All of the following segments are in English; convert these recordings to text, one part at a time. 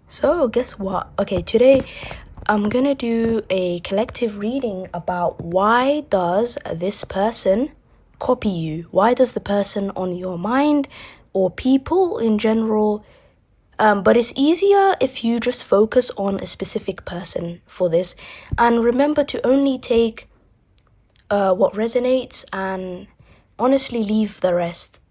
So, guess what? Okay, today I'm gonna do a collective reading about why does this person copy you? Why does the person on your mind or people in general? But it's easier if you just focus on a specific person for this. And remember to only take what resonates and honestly leave the rest.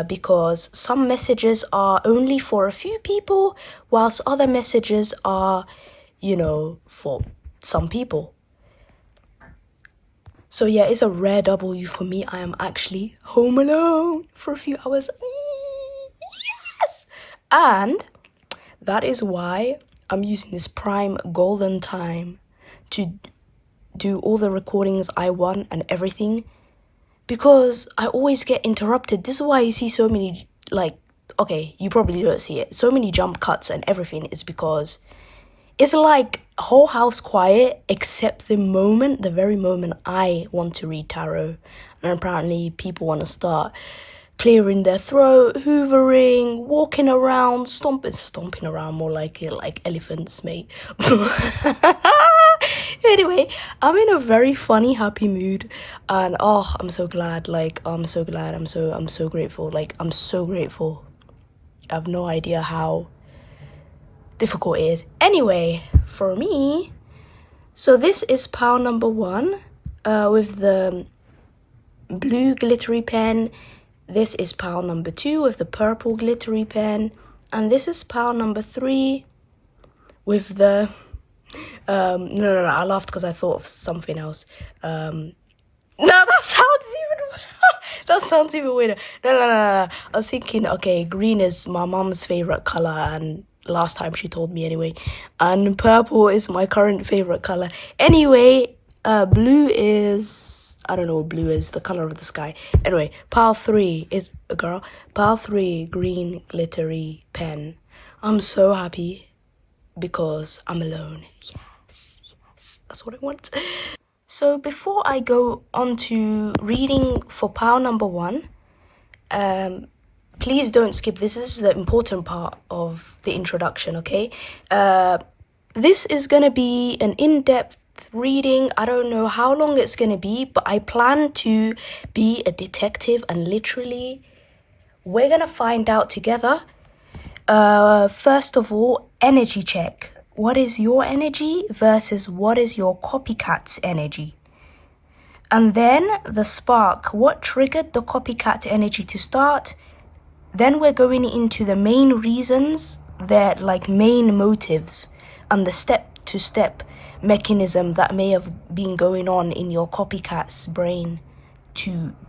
Because some messages are only for a few people, whilst other messages are, for some people. So yeah, it's a rare W for me. I am actually home alone for a few hours. Yes! And that is why I'm using this prime golden time to do all the recordings I want and everything. Because I always get interrupted. This is why you see so many, okay, you probably don't see it. So many jump cuts and everything is because it's like whole house quiet except the very moment I want to read tarot. And apparently people want to start clearing their throat, hoovering, walking around, stomping around more like it, like elephants, mate. Anyway, I'm in a very funny, happy mood, and I'm so glad. I'm so glad. I'm so grateful. I'm so grateful. I have no idea how difficult it is. Anyway, for me, so this is pile number 1, with the blue glittery pen. This is pile number 2 with the purple glittery pen, and this is pile number 3 with the no, I laughed because I thought of something else. No, that sounds even weirder. No. I was thinking, okay, green is my mom's favorite color, and last time she told me anyway, and purple is my current favorite color. Anyway, blue is, I don't know what blue is, the color of the sky. Anyway, pile 3 is a girl. Pile 3, green glittery pen. I'm so happy because I'm alone. Yes, that's what I want. So before I go on to reading for pile number 1, please don't skip this. This is the important part of the introduction, okay? This is gonna be an in-depth reading. I don't know how long it's gonna be, but I plan to be a detective, and literally we're gonna find out together. First of all, energy check. What is your energy versus what is your copycat's energy? And then the spark. What triggered the copycat energy to start? Then we're going into the main reasons, main motives, and the step-to-step mechanism that may have been going on in your copycat's brain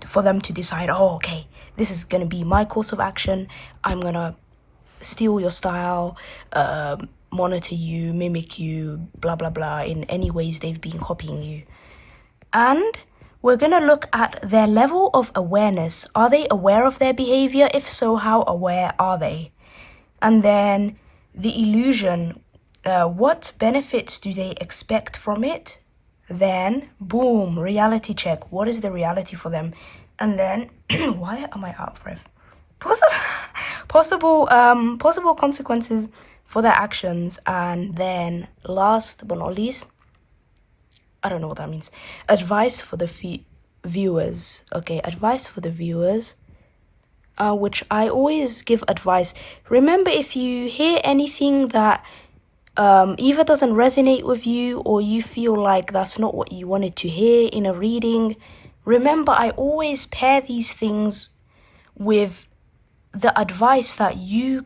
for them to decide, oh, okay, this is going to be my course of action. I'm going to steal your style, monitor you, mimic you, blah, blah, blah, in any ways they've been copying you. And we're going to look at their level of awareness. Are they aware of their behavior? If so, how aware are they? And then the illusion. What benefits do they expect from it? Then, boom, reality check. What is the reality for them? And then, why am I out of breath? Possible consequences for their actions. And then, last but not least, I don't know what that means. Advice for the viewers. Okay, advice for the viewers. Which I always give advice. Remember, if you hear anything that either doesn't resonate with you or you feel like that's not what you wanted to hear in a reading, remember, I always pair these things with the advice that you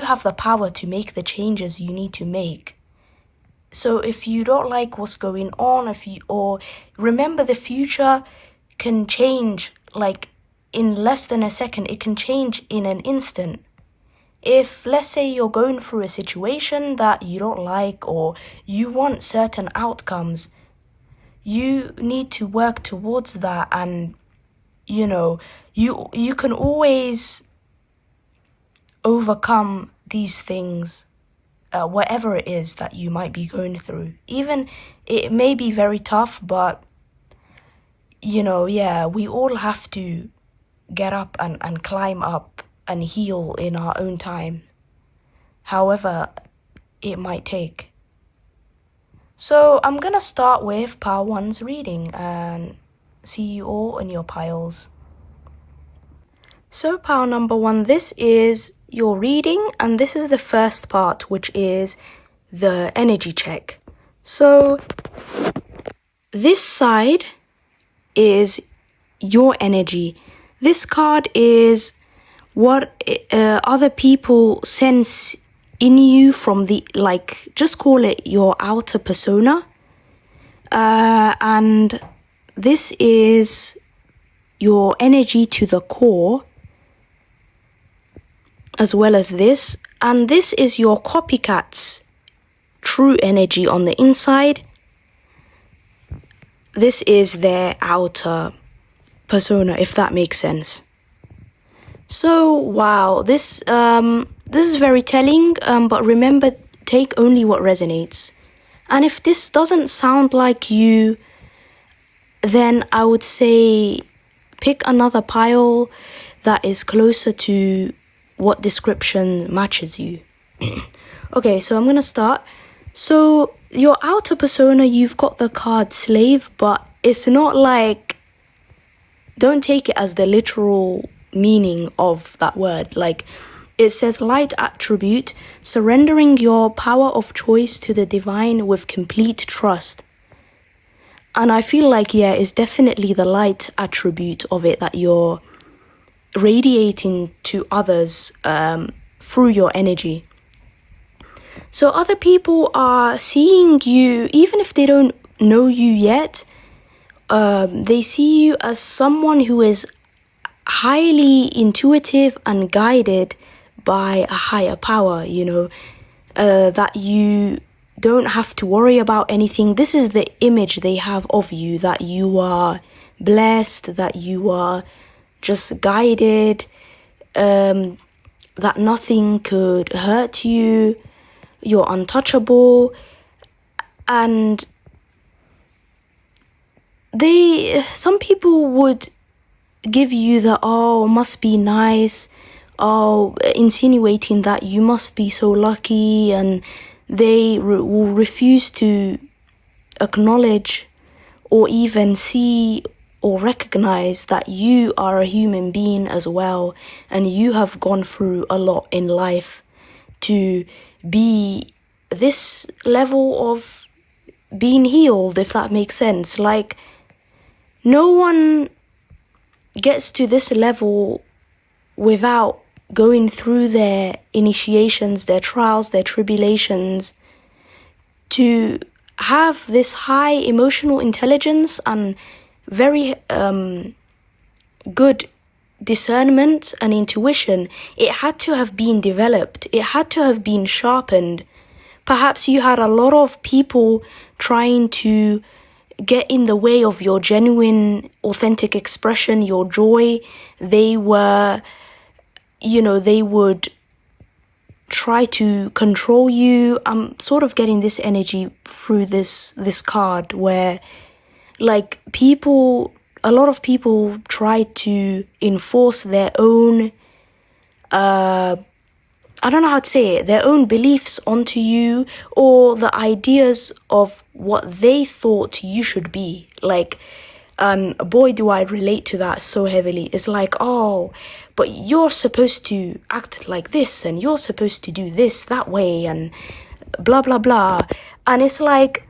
have the power to make the changes you need to make. So if you don't like what's going on, or remember, the future can change in less than a second. It can change in an instant. If, let's say, you're going through a situation that you don't like or you want certain outcomes, you need to work towards that, and you can always overcome these things. Whatever it is that you might be going through. Even it may be very tough, but we all have to get up and climb up and heal in our own time. however it might take. So I'm gonna start with pile 1's reading and see you all in your piles. So pile number 1, this is your reading, and this is the first part, which is the energy check. So this side is your energy. This card is what other people sense in you from the, like, just call it your outer persona. And this is your energy to the core, as well as this. And this is your copycat's true energy on the inside. This is their outer persona, if that makes sense. So, wow, this is very telling, but remember, take only what resonates. And if this doesn't sound like you, then I would say pick another pile that is closer to what description matches you. Okay, so I'm gonna start. So your outer persona, you've got the card slave, but it's not like, don't take it as the literal meaning of that word. Like, it says light attribute, surrendering your power of choice to the divine with complete trust. And I feel like, yeah, it's definitely the light attribute of it that you're radiating to others through your energy. So other people are seeing you, even if they don't know you yet, they see you as someone who is highly intuitive and guided by a higher power, that you don't have to worry about anything. This is the image they have of you, that you are blessed, that you are just guided, that nothing could hurt you, you're untouchable. And some people would give you the, oh, must be nice, oh, insinuating that you must be so lucky, and they will refuse to acknowledge or even see or recognize that you are a human being as well, and you have gone through a lot in life to be this level of being healed, if that makes sense. Like, no one gets to this level without going through their initiations, their trials, their tribulations, to have this high emotional intelligence and very good discernment and intuition. It had to have been developed. It had to have been sharpened. Perhaps you had a lot of people trying to get in the way of your genuine, authentic expression, your joy. They were, they would try to control you. I'm sort of getting this energy through this card where, like, a lot of people try to enforce their own, I don't know how to say it, their own beliefs onto you, or the ideas of what they thought you should be. Like, and boy, do I relate to that so heavily. It's like, oh, but you're supposed to act like this, and you're supposed to do this that way, and blah, blah, blah. And it's like,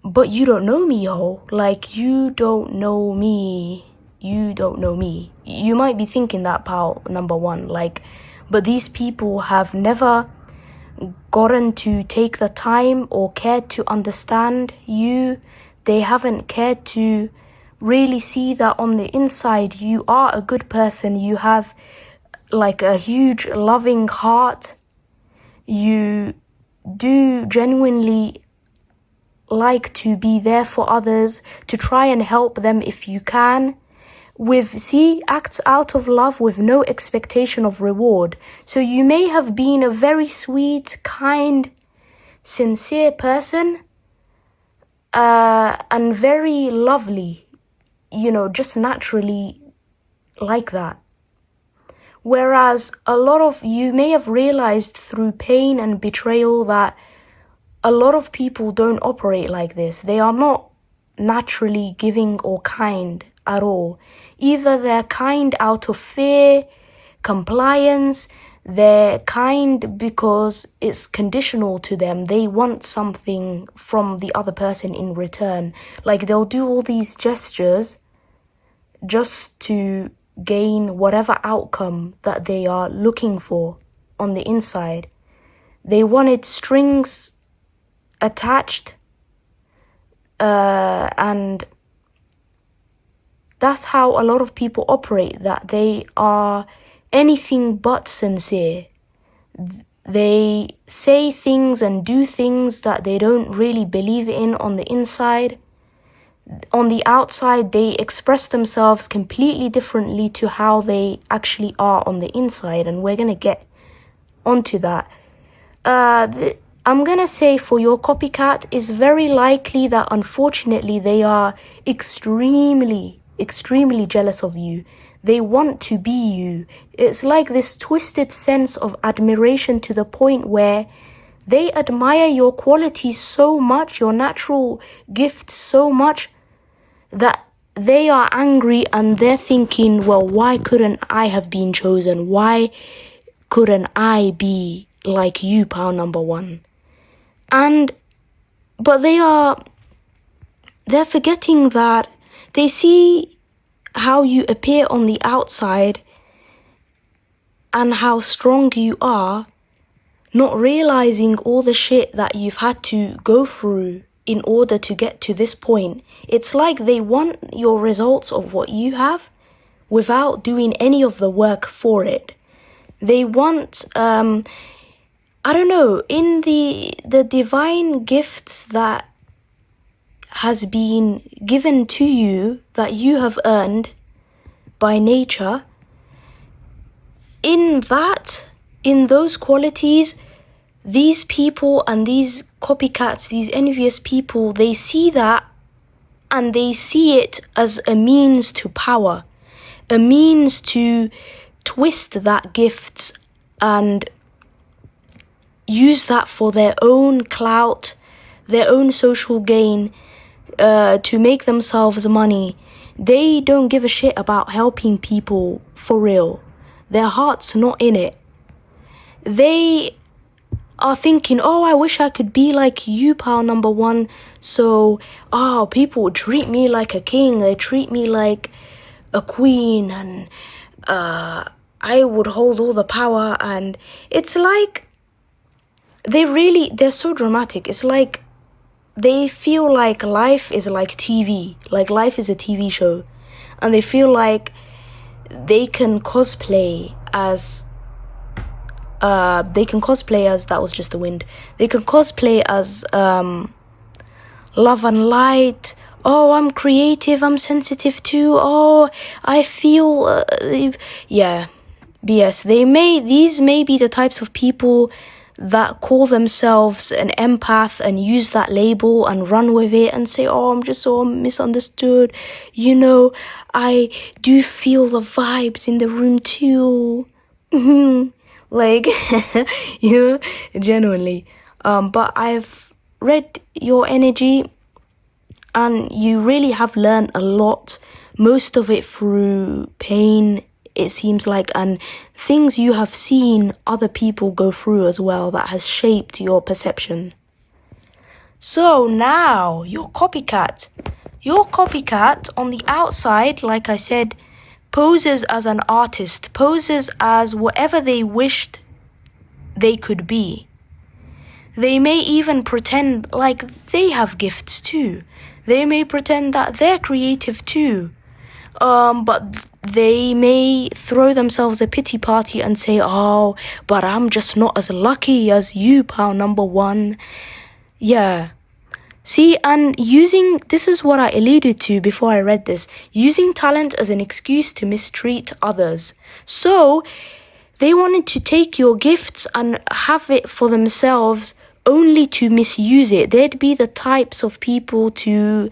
but you don't know me, ho. Like, you don't know me. You don't know me. You might be thinking that, pal, number 1. Like, but these people have never gotten to take the time or cared to understand you. They haven't cared to really see that on the inside you are a good person. You have, like, a huge loving heart. You do genuinely like to be there for others, to try and help them if you can. Acts out of love with no expectation of reward. So you may have been a very sweet, kind, sincere person, and very lovely, just naturally like that. Whereas a lot of you may have realized through pain and betrayal that a lot of people don't operate like this. They are not naturally giving or kind at all. Either they're kind out of fear, compliance, they're kind because it's conditional to them. They want something from the other person in return. Like they'll do all these gestures just to gain whatever outcome that they are looking for on the inside. They wanted strings attached, and that's how a lot of people operate, that they are anything but sincere. They say things and do things that they don't really believe in on the inside. On the outside, they express themselves completely differently to how they actually are on the inside, and we're going to get onto that. I'm going to say for your copycat, it's very likely that unfortunately they are extremely jealous of you. They want to be you. It's like this twisted sense of admiration to the point where they admire your qualities so much, your natural gifts so much, that they are angry and they're thinking, well, why couldn't I have been chosen? Why couldn't I be like you, pal number one? But they're forgetting that they see how you appear on the outside and how strong you are, not realizing all the shit that you've had to go through in order to get to this point. It's like they want your results of what you have without doing any of the work for it. They want, I don't know, in the divine gifts that has been given to you, that you have earned by nature, in those qualities, these people and these copycats, these envious people, they see that and they see it as a means to power, a means to twist that gifts and use that for their own clout, their own social gain, to make themselves money. They don't give a shit about helping people for real. Their heart's not in it. They are thinking, oh, I wish I could be like you, pal number one. So, people would treat me like a king. They treat me like a queen, and I would hold all the power. And it's like they're so dramatic. It's like they feel like life is like TV, like life is a TV show, and they feel like they can cosplay as that was just the wind. They can cosplay as love and light. Oh, I'm creative, I'm sensitive too. Oh, I feel yeah, BS. These may be the types of people that call themselves an empath and use that label and run with it and say, oh, I'm just so misunderstood. You know, I do feel the vibes in the room too. Like, genuinely. But I've read your energy and you really have learned a lot, most of it through pain, it seems like, and things you have seen other people go through as well that has shaped your perception. So now, your copycat. Your copycat on the outside, like I said, poses as an artist, poses as whatever they wished they could be. They may even pretend like they have gifts too. They may pretend that they're creative too. But they may throw themselves a pity party and say, oh, but I'm just not as lucky as you, pal number one. Yeah. See, and this is what I alluded to before I read this, using talent as an excuse to mistreat others. So, they wanted to take your gifts and have it for themselves only to misuse it. They'd be the types of people to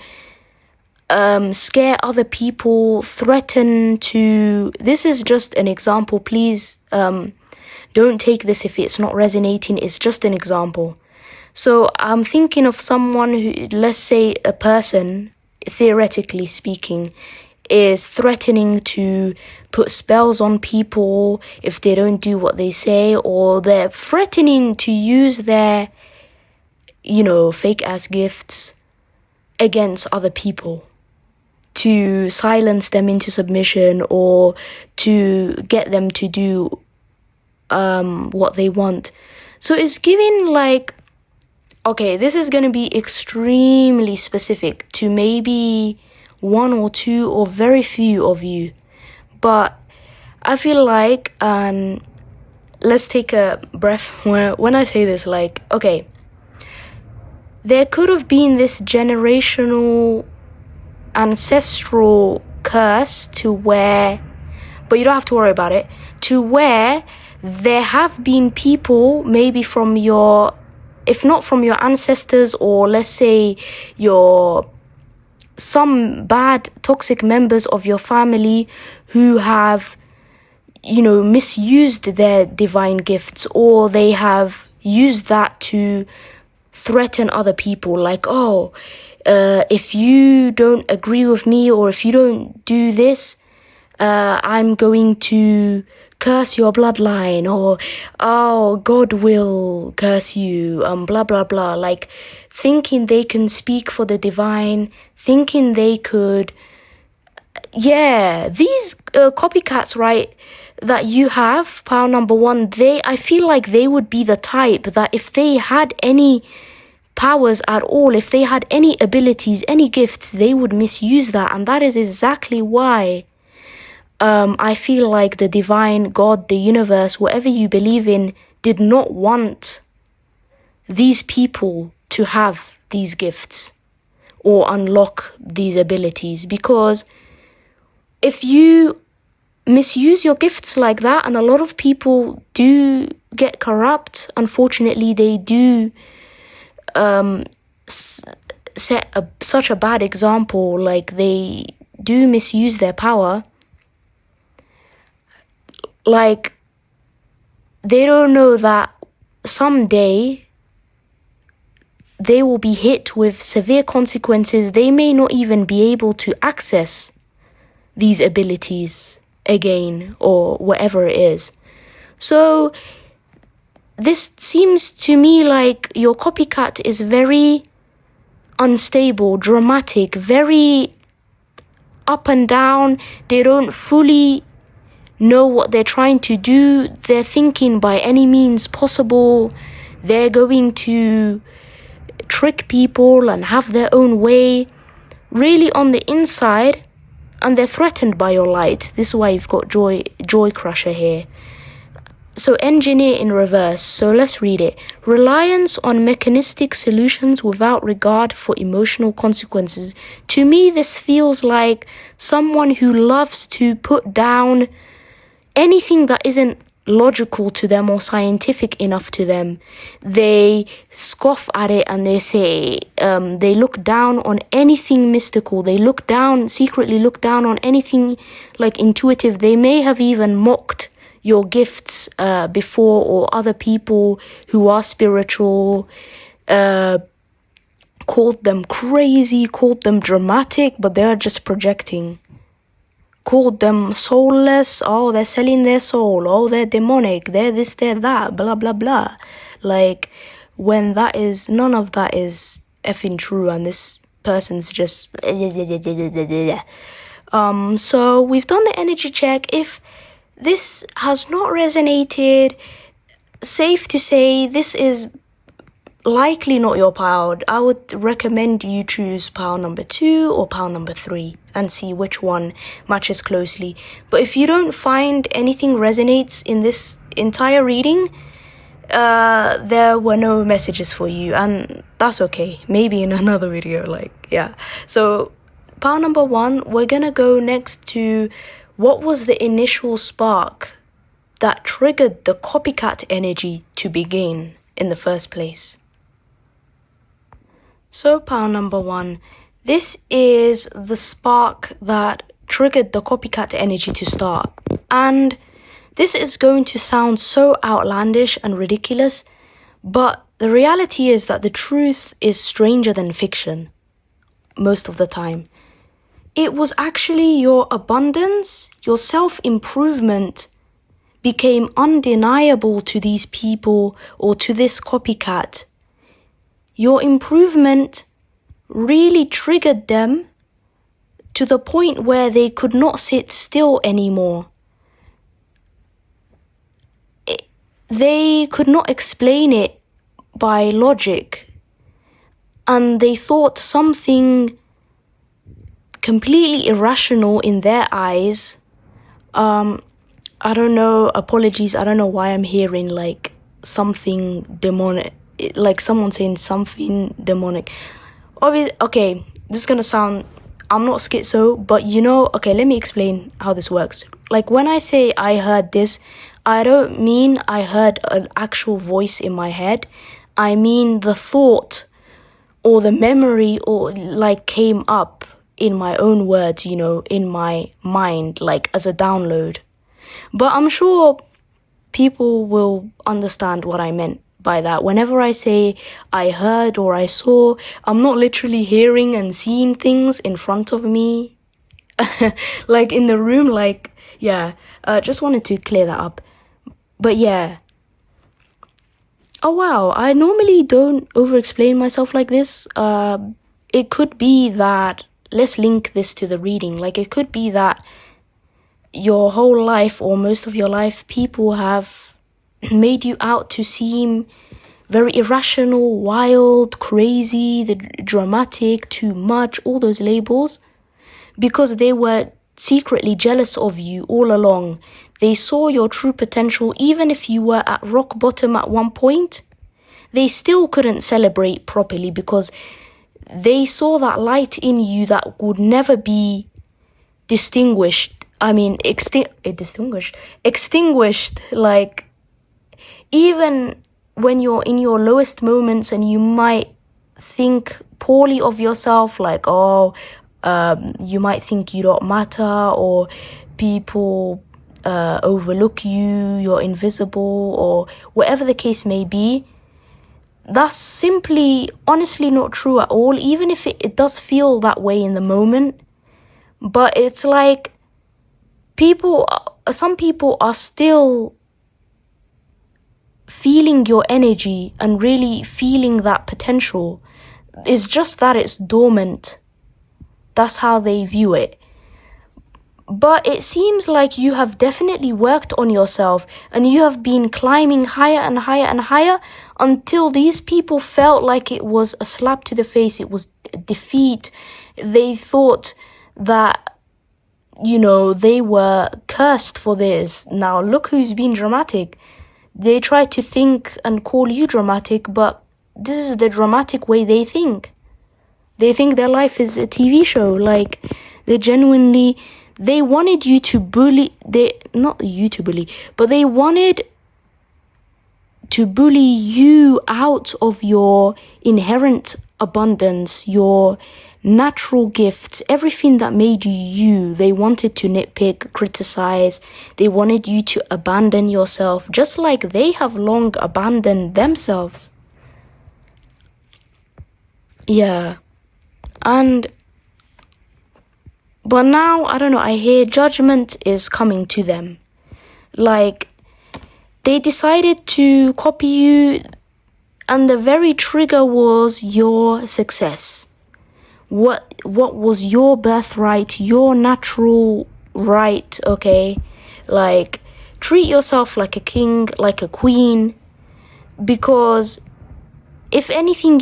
scare other people, threaten to... This is just an example. Please don't take this if it's not resonating. It's just an example. So I'm thinking of someone who, let's say a person, theoretically speaking, is threatening to put spells on people if they don't do what they say, or they're threatening to use their, fake ass gifts against other people to silence them into submission, or to get them to do what they want. So it's giving like, okay, this is going to be extremely specific to maybe one or two or very few of you. But I feel like, let's take a breath when I say this, like, okay, there could have been this generational, ancestral curse to where, but you don't have to worry about it, to where there have been people, maybe from your, if not from your ancestors, or let's say some bad toxic members of your family who have, misused their divine gifts, or they have used that to threaten other people, like, if you don't agree with me, or if you don't do this, I'm going to curse your bloodline, or, God will curse you, blah, blah, blah. Like, thinking they can speak for the divine, thinking they could... Yeah, these copycats, right, that you have, pile number one, I feel like they would be the type that if they had any powers at all, if they had any abilities, any gifts, they would misuse that. And that is exactly why I feel like the divine, God, the universe, whatever you believe in, did not want these people to have these gifts or unlock these abilities. Because if you misuse your gifts like that, and a lot of people do get corrupt, unfortunately, they do set such a bad example, like they do misuse their power. Like, they don't know that someday they will be hit with severe consequences. They may not even be able to access these abilities again, or whatever it is. So this seems to me like your copycat is very unstable, dramatic, very up and down. They don't fully know what they're trying to do. They're thinking by any means possible they're going to trick people and have their own way, really on the inside, and they're threatened by your light. This is why you've got joy crusher here. So engineer in reverse. So let's read it. Reliance on mechanistic solutions without regard for emotional consequences. To me, this feels like someone who loves to put down anything that isn't logical to them or scientific enough to them. They scoff at it, and they say, they look down on anything mystical. They secretly look down on anything like intuitive. They may have even mocked your gifts before, or other people who are spiritual, called them crazy, called them dramatic, but they're just projecting. Called them soulless. Oh, they're selling their soul. Oh, they're demonic. They're this, they're that, blah, blah, blah. Like, when none of that is effing true, and this person's just... So we've done the energy check. If this has not resonated, safe to say this is likely not your pile. I would recommend you choose pile number 2 or pile number 3 and see which one matches closely. But if you don't find anything resonates in this entire reading, there were no messages for you, and that's okay. Maybe in another video, So pile number 1, we're gonna go next to what was the initial spark that triggered the copycat energy to begin in the first place. So pile number 1, This is the spark that triggered the copycat energy to start. And this is going to sound so outlandish and ridiculous, but the reality is that the truth is stranger than fiction most of the time. It was actually your abundance, your self-improvement became undeniable to these people or to this copycat. Your improvement really triggered them to the point where they could not sit still anymore. They could not explain it by logic, and they thought something completely irrational in their eyes. I don't know, apologies, I don't know why I'm hearing like something demonic, like someone saying something demonic. Okay, this is gonna sound, I'm not schizo, but okay, let me explain how this works. Like when I say I heard this, I don't mean I heard an actual voice in my head. I mean the thought or the memory or like came up in my own words, in my mind, like as a download. But I'm sure people will understand what I meant by that. Whenever I say I heard or I saw, I'm not literally hearing and seeing things in front of me, like in the room, like, yeah, just wanted to clear that up. But yeah. Oh wow, I normally don't over-explain myself like this. It could be that, let's link this to the reading, like it could be that your whole life or most of your life, people have made you out to seem very irrational, wild, crazy, the dramatic, too much, all those labels, because they were secretly jealous of you all along. They saw your true potential. Even if you were at rock bottom at one point, they still couldn't celebrate properly because they saw that light in you that would never be extinguished. Like, even when you're in your lowest moments and you might think poorly of yourself, like, you might think you don't matter, or people overlook you, you're invisible, or whatever the case may be. That's simply, honestly, not true at all, even if it does feel that way in the moment. But it's like some people are still feeling your energy and really feeling that potential. It's just that it's dormant. That's how they view it. But it seems like you have definitely worked on yourself and you have been climbing higher and higher and higher until these people felt like it was a slap to the face. It was defeat. They thought that, they were cursed for this. Now look who's been dramatic. They try to think and call you dramatic, but this is the dramatic way they think. They think their life is a TV show. Like, they wanted you to bully, not you to bully, but they wanted to bully you out of your inherent abundance, your natural gifts, everything that made you you. They wanted to nitpick, criticize. They wanted you to abandon yourself, just like they have long abandoned themselves. Yeah. But now, I don't know, I hear judgment is coming to them. Like, they decided to copy you, and the very trigger was your success. What was your birthright, your natural right, okay? Like, treat yourself like a king, like a queen, because if anything,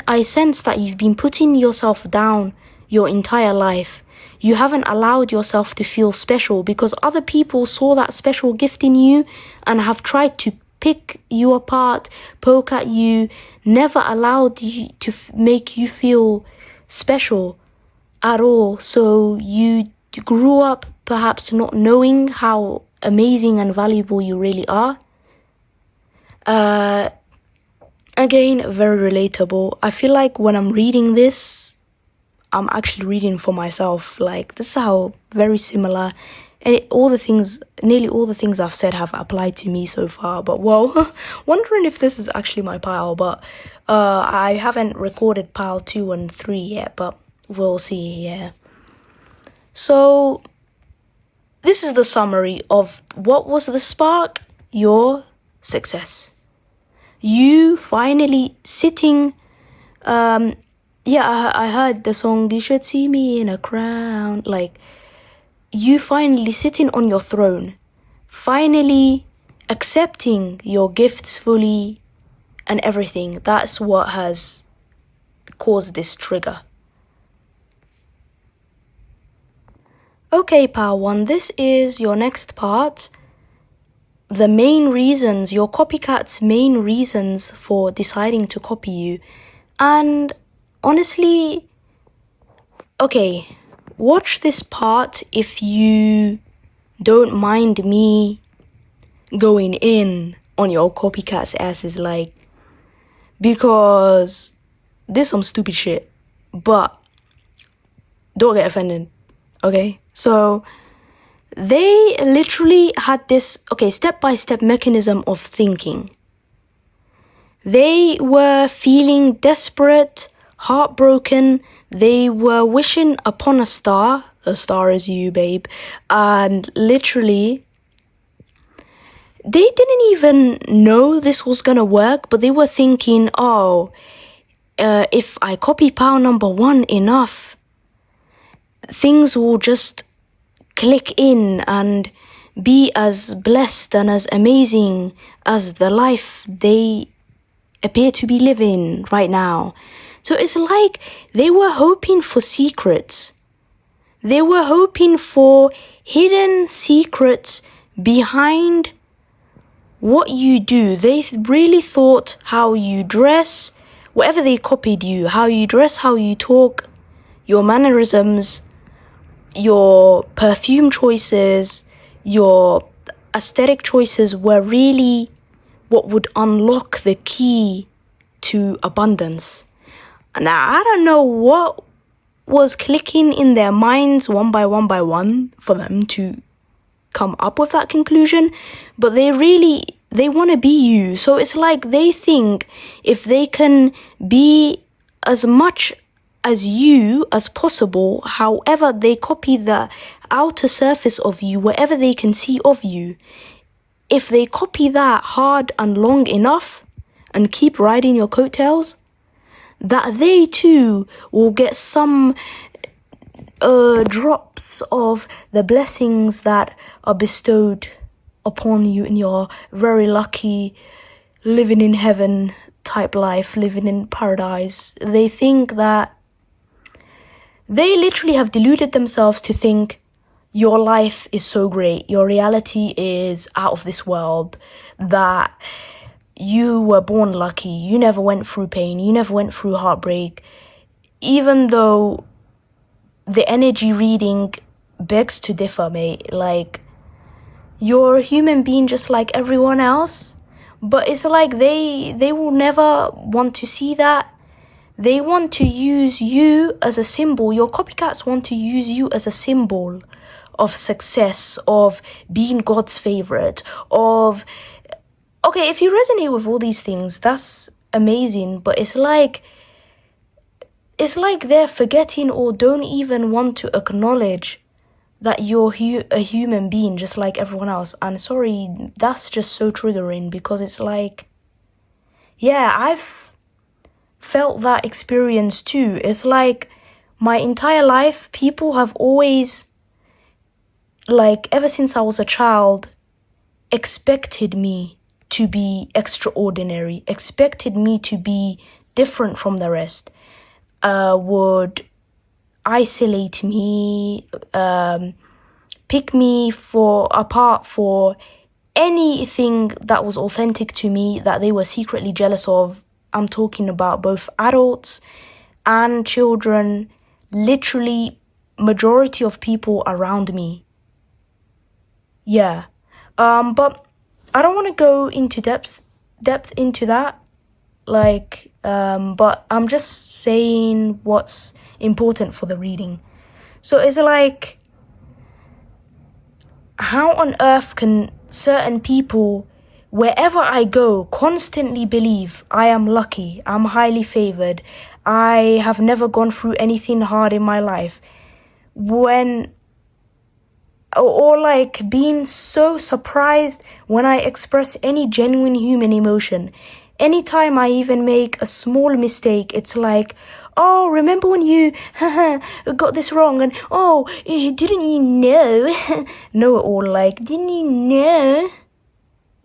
I sense that you've been putting yourself down your entire life. You haven't allowed yourself to feel special because other people saw that special gift in you and have tried to pick you apart, poke at you, never allowed you to make you feel special at all. So you grew up perhaps not knowing how amazing and valuable you really are. Again, very relatable. I feel like when I'm reading this, I'm actually reading for myself. Like, this is how very similar, and nearly all the things I've said have applied to me so far. But well, wondering if this is actually my pile. But I haven't recorded pile 2 and 3 yet, but we'll see. Yeah. So this is the summary of what was the spark. Your success. You finally sitting. I heard the song "You Should See Me in a Crown." Like, you finally sitting on your throne, finally accepting your gifts fully and everything. That's what has caused this trigger. Okay, Power 1, this is your next part. The main reasons, your copycat's main reasons for deciding to copy you. And honestly, okay, watch this part if you don't mind me going in on your copycat's asses, like, because this is some stupid shit, but don't get offended, okay? So they literally had this, step-by-step mechanism of thinking. They were feeling desperate, heartbroken. They were wishing upon a star. The star is you, babe. And literally, they didn't even know this was gonna work, but they were thinking, if I copy pile number 1 enough, things will just click in and be as blessed and as amazing as the life they appear to be living right now. So it's like they were hoping for secrets. They were hoping for hidden secrets behind what you do. They really thought how you dress, whatever they copied you, how you dress, how you talk, your mannerisms, your perfume choices, your aesthetic choices were really what would unlock the key to abundance. Now, I don't know what was clicking in their minds one by one for them to come up with that conclusion, but they want to be you. So it's like they think if they can be as much as you as possible, however they copy the outer surface of you, whatever they can see of you, if they copy that hard and long enough and keep riding your coattails, that they too will get some drops of the blessings that are bestowed upon you in your very lucky living in heaven type life, living in paradise. They think that they literally have deluded themselves to think your life is so great, your reality is out of this world, that you were born lucky, you never went through pain, you never went through heartbreak, even though the energy reading begs to differ, mate. Like, you're a human being just like everyone else, but it's like they will never want to see that. They want to use you as a symbol. Your copycats want to use you as a symbol of success, of being God's favorite, of... Okay, if you resonate with all these things, that's amazing, but it's like they're forgetting or don't even want to acknowledge that you're a human being just like everyone else. And sorry, that's just so triggering, because it's like, yeah, I've felt that experience too. It's like my entire life, people have always, like, ever since I was a child, expected me to be extraordinary, expected me to be different from the rest, would isolate me, pick me apart for anything that was authentic to me that they were secretly jealous of. I'm talking about both adults and children, literally majority of people around me. Yeah. But I don't want to go into depth into that. but I'm just saying what's important for the reading. So it's like, how on earth can certain people, wherever I go, constantly believe I am lucky, I'm highly favored, I have never gone through anything hard in my life, or like being so surprised when I express any genuine human emotion. Anytime I even make a small mistake, it's like, oh, remember when you got this wrong, and oh, didn't you know? Know it all, like, didn't you know?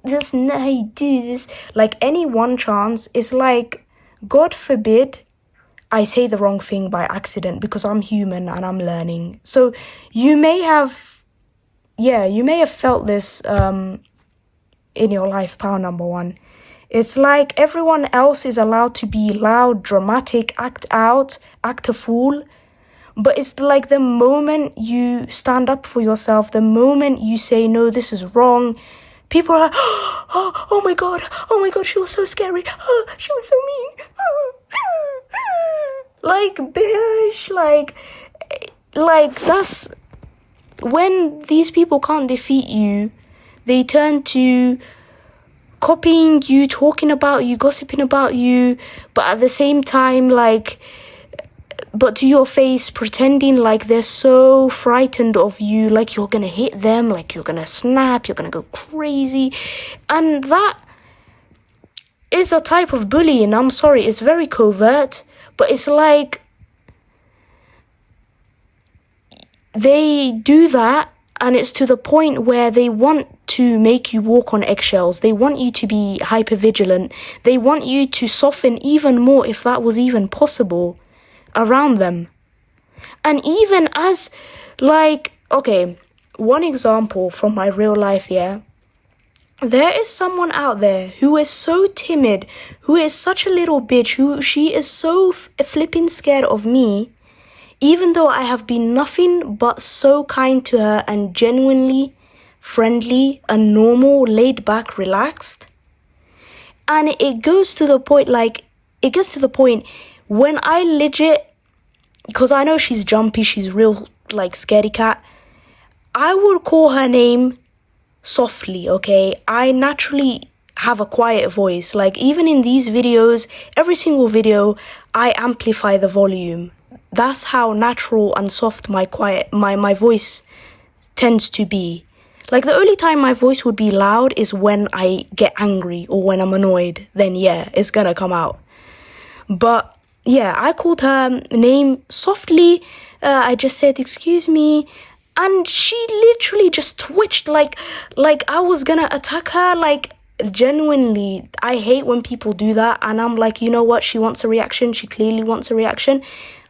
That's not how you do this. Like, any one chance is like, God forbid I say the wrong thing by accident, because I'm human and I'm learning. So you may have felt this in your life, power number one. It's like everyone else is allowed to be loud, dramatic, act out, act a fool. But it's like the moment you stand up for yourself, the moment you say, no, this is wrong, people are like, oh my God, she was so scary. Oh, she was so mean. Like, bitch, like that's when these people can't defeat you, they turn to copying you, talking about you, gossiping about you, but at the same time, but to your face, pretending like they're so frightened of you, like you're gonna hit them, like you're gonna snap, you're gonna go crazy. And that is a type of bullying. I'm sorry, it's very covert, but it's like they do that, and it's to the point where they want to make you walk on eggshells. They want you to be hypervigilant. They want you to soften even more, if that was even possible, around them. And even as, like, okay, one example from my real life, yeah. There is someone out there who is so timid, who is such a little bitch, she is so flipping scared of me, even though I have been nothing but so kind to her and genuinely friendly and normal, laid back, relaxed. And it goes to the point when I legit, because I know she's jumpy, she's real, like, scaredy cat, I would call her name softly, okay? I naturally have a quiet voice. Like, even in these videos, every single video, I amplify the volume. That's how natural and soft my voice tends to be. Like, the only time my voice would be loud is when I get angry or when I'm annoyed. Then yeah, it's gonna come out. But yeah, I called her name softly. I just said, excuse me. And she literally just twitched like I was gonna attack her. Like, genuinely, I hate when people do that. And I'm like, you know what? She wants a reaction. She clearly wants a reaction.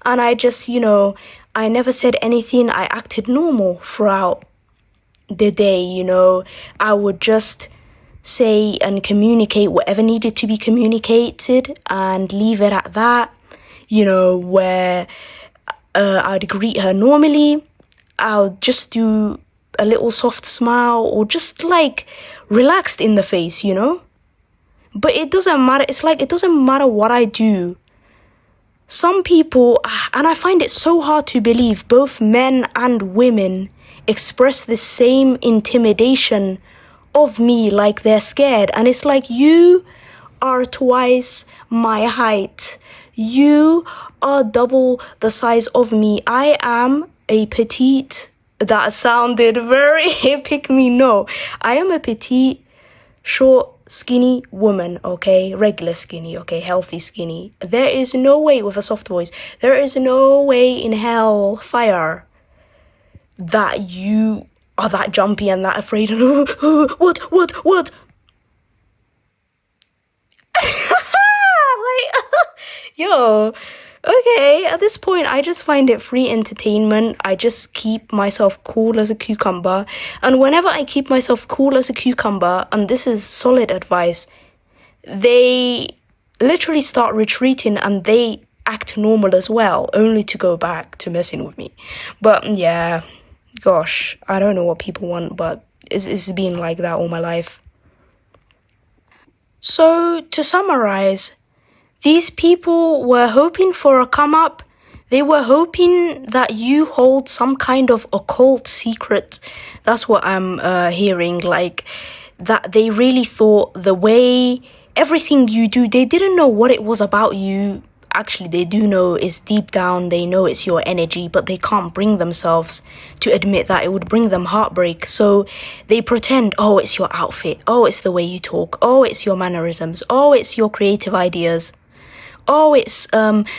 And I just, I never said anything. I acted normal throughout the day, I would just say and communicate whatever needed to be communicated and leave it at that, where I'd greet her normally. I'll just do a little soft smile or just like relaxed in the face, But it doesn't matter. It's like, it doesn't matter what I do. Some people, and I find it so hard to believe, both men and women express the same intimidation of me, like they're scared. And it's like, you are twice my height. You are double the size of me. I am a petite. That sounded very pick me. No, I am a petite, short, skinny woman, okay? Regular skinny, okay? Healthy skinny. There is no way, with a soft voice, there is no way in hell fire that you are that jumpy and that afraid. What? Like, yo, okay, at this point, I just find it free entertainment. I just keep myself cool as a cucumber. And whenever I keep myself cool as a cucumber, and this is solid advice, they literally start retreating and they act normal as well, only to go back to messing with me. But yeah, gosh, I don't know what people want, but it's been like that all my life. So to summarize, These people were hoping for a come up. They were hoping that you hold some kind of occult secret. That's what I'm hearing. Like, that they really thought the way everything you do, they didn't know what it was about you. Actually, they do know it's deep down, they know it's your energy, but they can't bring themselves to admit that. It would bring them heartbreak. So they pretend, oh, it's your outfit. Oh, it's the way you talk. Oh, it's your mannerisms. Oh, it's your creative ideas. Oh, it's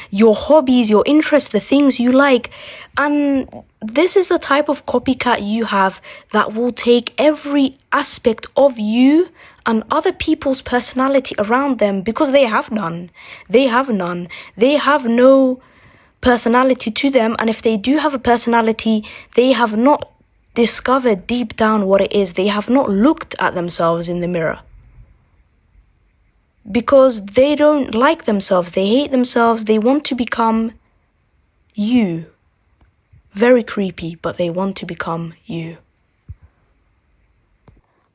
your hobbies, your interests, the things you like. And this is the type of copycat you have that will take every aspect of you and other people's personality around them, because they have none. They have none. They have no personality to them. And if they do have a personality, they have not discovered deep down what it is. They have not looked at themselves in the mirror. Because they don't like themselves, they hate themselves, they want to become you. Very creepy, but they want to become you.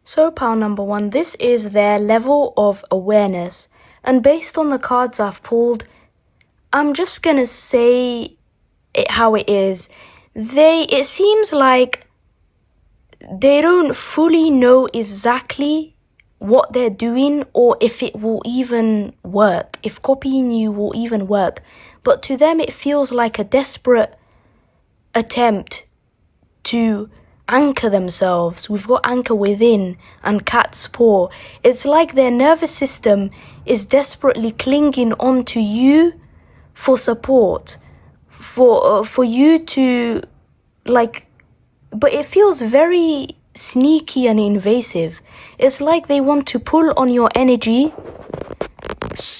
So, pal number one, this is their level of awareness. And based on the cards I've pulled, I'm just gonna say it how it is. It seems like they don't fully know exactly what they're doing, or if it will even work, if copying you will even work. But to them, it feels like a desperate attempt to anchor themselves. We've got anchor within and cat's paw. It's like their nervous system is desperately clinging onto you for support, for you to, like, but it feels very sneaky and invasive. It's like they want to pull on your energy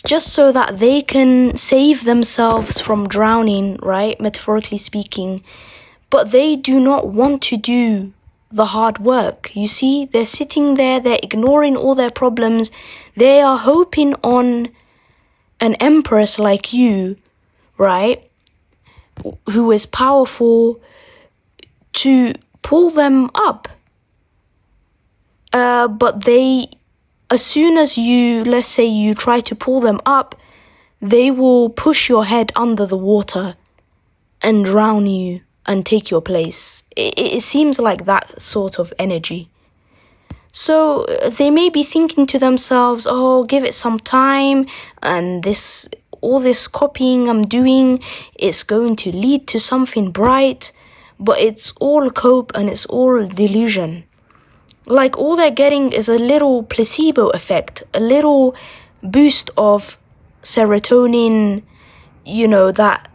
just so that they can save themselves from drowning, right? Metaphorically speaking. But they do not want to do the hard work. You see, they're sitting there, they're ignoring all their problems. They are hoping on an empress like you, right? Who is powerful, to pull them up. But they, as soon as you, let's say you try to pull them up, they will push your head under the water and drown you and take your place. It seems like that sort of energy. So they may be thinking to themselves, oh, give it some time, and all this copying I'm doing, it's going to lead to something bright, but it's all cope and it's all delusion. Like, all they're getting is a little placebo effect, a little boost of serotonin, that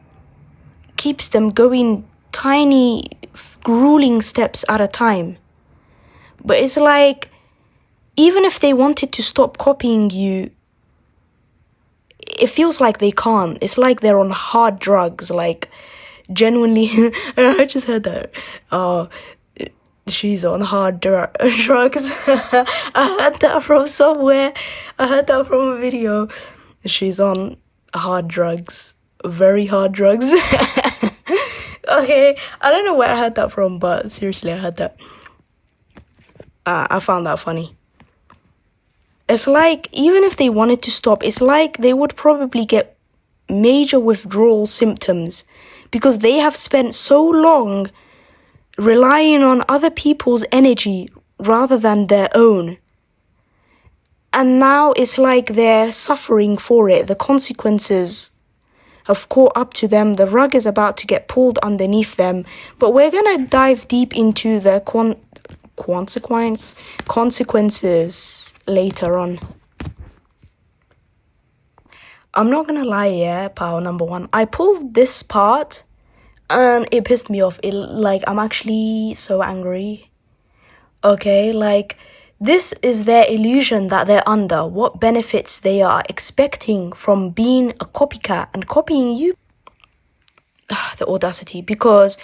keeps them going tiny, grueling steps at a time. But it's like, even if they wanted to stop copying you, it feels like they can't. It's like they're on hard drugs, like, genuinely. I just heard that. She's on hard drugs. I heard that from somewhere. I heard that from a video. She's on hard drugs. Very hard drugs. Okay, I don't know where I heard that from, but seriously, I heard that. I found that funny. It's like, even if they wanted to stop, it's like they would probably get major withdrawal symptoms, because they have spent so long relying on other people's energy rather than their own. And now it's like they're suffering for it. The consequences have caught up to them. The rug is about to get pulled underneath them. But we're going to dive deep into the consequences later on. I'm not going to lie, pal number one. I pulled this part and it pissed me off. I'm actually so angry. Okay, like, this is their illusion that they're under. What benefits they are expecting from being a copycat and copying you. The audacity. Because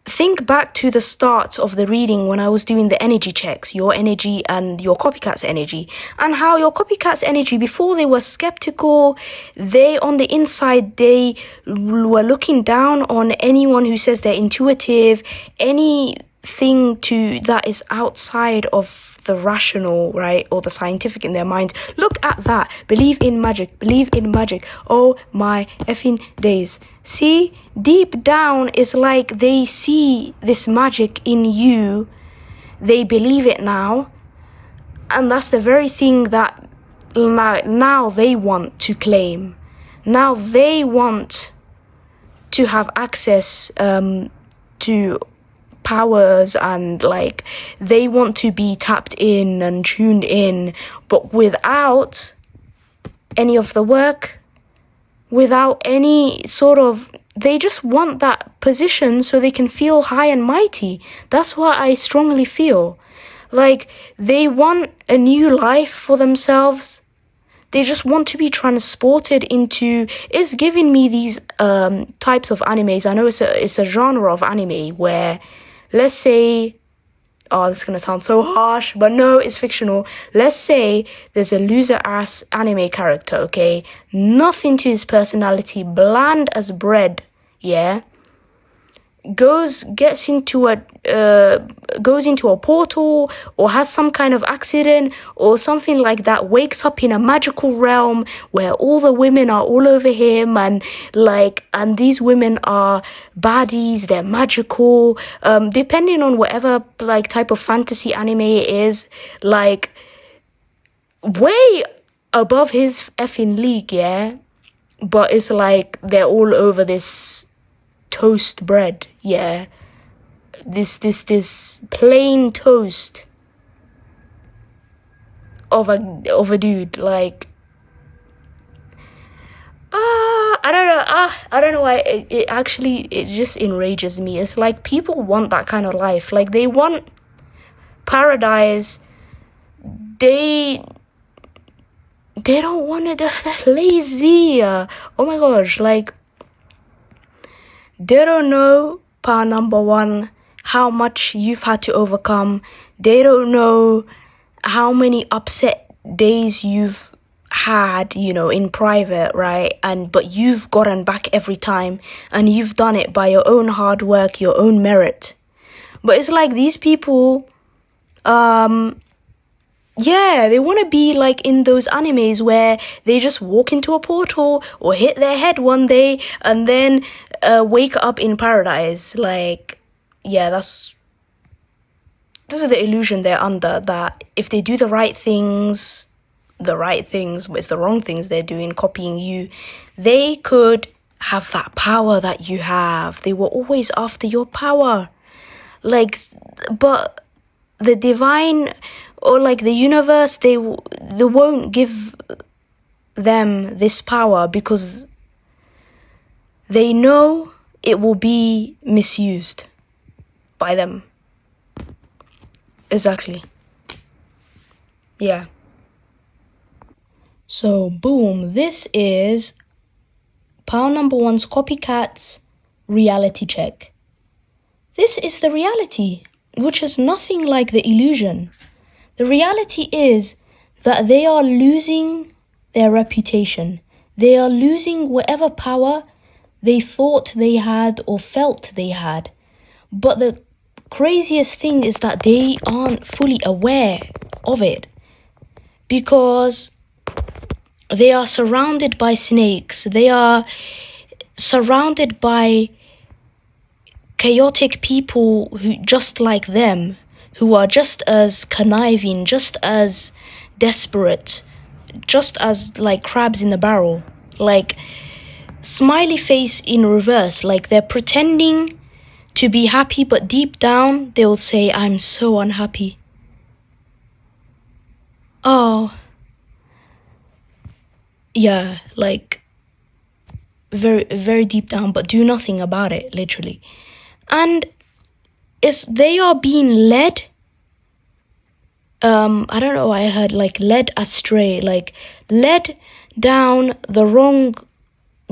think back to the start of the reading when I was doing the energy checks, your energy and your copycat's energy, and how your copycat's energy, before they were skeptical, they on the inside, they were looking down on anyone who says they're intuitive, anything that is outside of the rational, right, or the scientific in their minds. Look at that. Believe in magic. Believe in magic. Oh my effing days. See, deep down, it's like they see this magic in you. They believe it now. And that's the very thing that now they want to claim. Now they want to have access to powers, and like they want to be tapped in and tuned in, but without any of the work, without any sort of, they just want that position so they can feel high and mighty. That's what I strongly feel. Like they want a new life for themselves. They just want to be transported into. It's giving me these types of animes. I know it's a genre of anime where, let's say, oh, this is gonna sound so harsh, but no, it's fictional. Let's say there's a loser ass anime character, okay? Nothing to his personality, bland as bread, yeah? Goes into a portal, or has some kind of accident or something like that, wakes up in a magical realm where all the women are all over him, and these women are baddies, they're magical, depending on whatever like type of fantasy anime it is, like way above his effing league, yeah? But it's like they're all over this toast bread, yeah, this plain toast of a dude, like I don't know why it just enrages me. It's like people want that kind of life, like they want paradise. They don't want it. They're lazy. Oh my gosh, like they don't know, part number one, how much you've had to overcome. They don't know how many upset days you've had, you know, in private, right? But you've gotten back every time, and you've done it by your own hard work, your own merit. But it's like these people, yeah, they want to be like in those animes where they just walk into a portal or hit their head one day and then wake up in paradise. Like, yeah, this is the illusion they're under, that if they do the right things, but it's the wrong things they're doing, copying you, they could have that power that you have. They were always after your power. Like, but the divine, or like the universe, they won't give them this power because they know it will be misused by them. Exactly. Yeah. So, boom, this is pile number one's copycats reality check. This is the reality, which is nothing like the illusion. The reality is that they are losing their reputation. They are losing whatever power they thought they had or felt they had. But the craziest thing is that they aren't fully aware of it, because they are surrounded by snakes. They are surrounded by chaotic people who just like them, who are just as conniving, just as desperate, just as like crabs in a barrel, like smiley face in reverse. Like they're pretending to be happy, but deep down they'll say, I'm so unhappy. Oh, yeah, like very, very deep down, but do nothing about it, literally. And they are being led, I don't know, I heard like led astray, like led down the wrong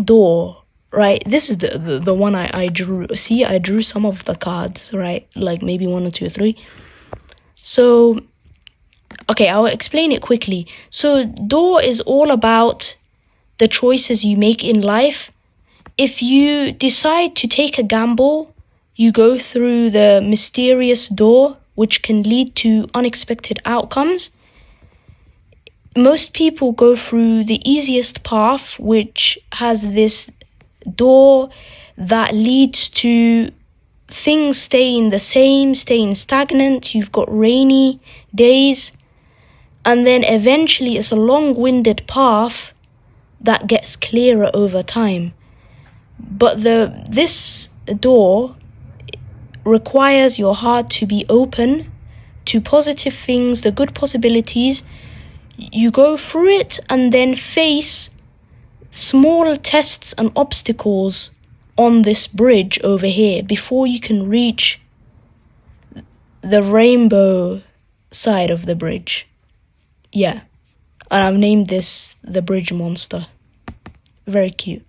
door, right? This is the one I drew. See, I drew some of the cards, right? Like maybe 1 or 2 or 3. So, okay, I'll explain it quickly. So, door is all about the choices you make in life. If you decide to take a gamble, you go through the mysterious door, which can lead to unexpected outcomes. Most people go through the easiest path, which has this door that leads to things staying the same, staying stagnant. You've got rainy days, and then eventually it's a long-winded path that gets clearer over time. But this door requires your heart to be open to positive things, the good possibilities. You go through it and then face small tests and obstacles on this bridge over here before you can reach the rainbow side of the bridge. Yeah. And I've named this the bridge monster. Very cute.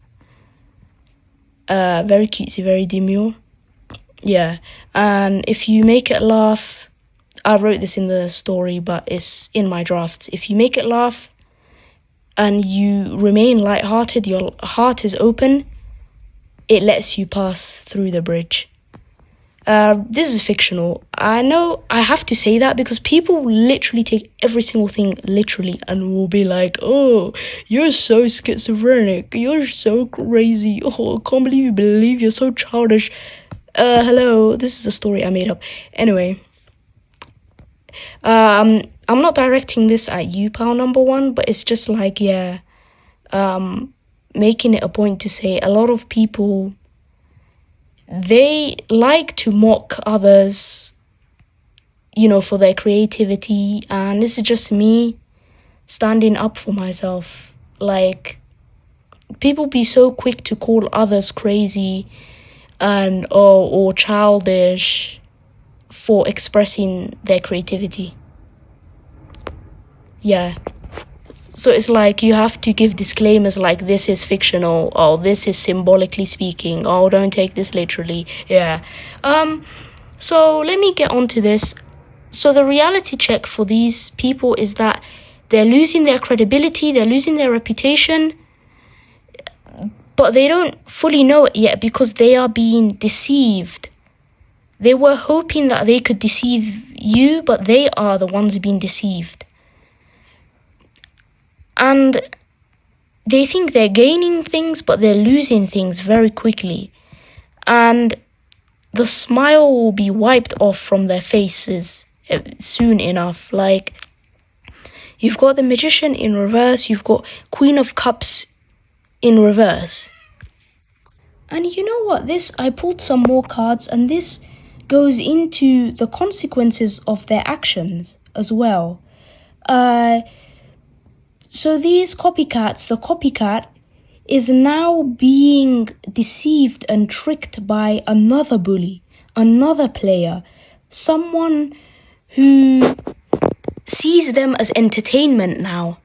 Very cutesy, very demure. Yeah. And if you make it laugh, I wrote this in the story, but it's in my drafts. If you make it laugh and you remain lighthearted, your heart is open, it lets you pass through the bridge. This is fictional. I know I have to say that because people literally take every single thing literally and will be like, oh, you're so schizophrenic, you're so crazy, oh, I can't believe you're so childish. Hello, this is a story I made up. Anyway, I'm not directing this at you, pal number one, but it's just like, yeah, making it a point to say a lot of people, they like to mock others, you know, for their creativity, and this is just me standing up for myself. Like, people be so quick to call others crazy and or childish for expressing their creativity. Yeah. So it's like you have to give disclaimers like this is fictional, or this is symbolically speaking, or don't take this literally. Yeah. So let me get on to this. So the reality check for these people is that they're losing their credibility, they're losing their reputation, but they don't fully know it yet because they are being deceived. They were hoping that they could deceive you, but they are the ones being deceived. And they think they're gaining things, but they're losing things very quickly. And the smile will be wiped off from their faces soon enough. Like, you've got the Magician in reverse, you've got Queen of Cups in reverse. And you know what? I pulled some more cards, and this goes into the consequences of their actions as well. So these copycats, the copycat is now being deceived and tricked by another bully, another player, someone who sees them as entertainment now.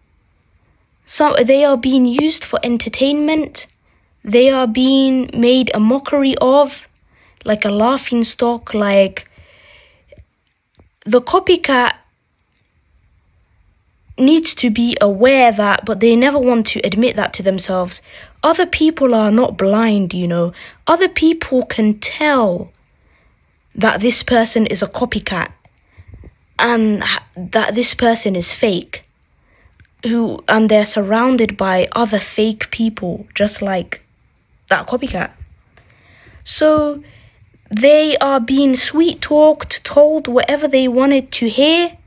So they are being used for entertainment. They are being made a mockery of, like a laughing stock. Like, the copycat needs to be aware that, but they never want to admit that to themselves. Other people are not blind, you know. Other people can tell that this person is a copycat and that this person is fake. And they're surrounded by other fake people, just like that copycat. So they are being sweet-talked, told whatever they wanted to hear,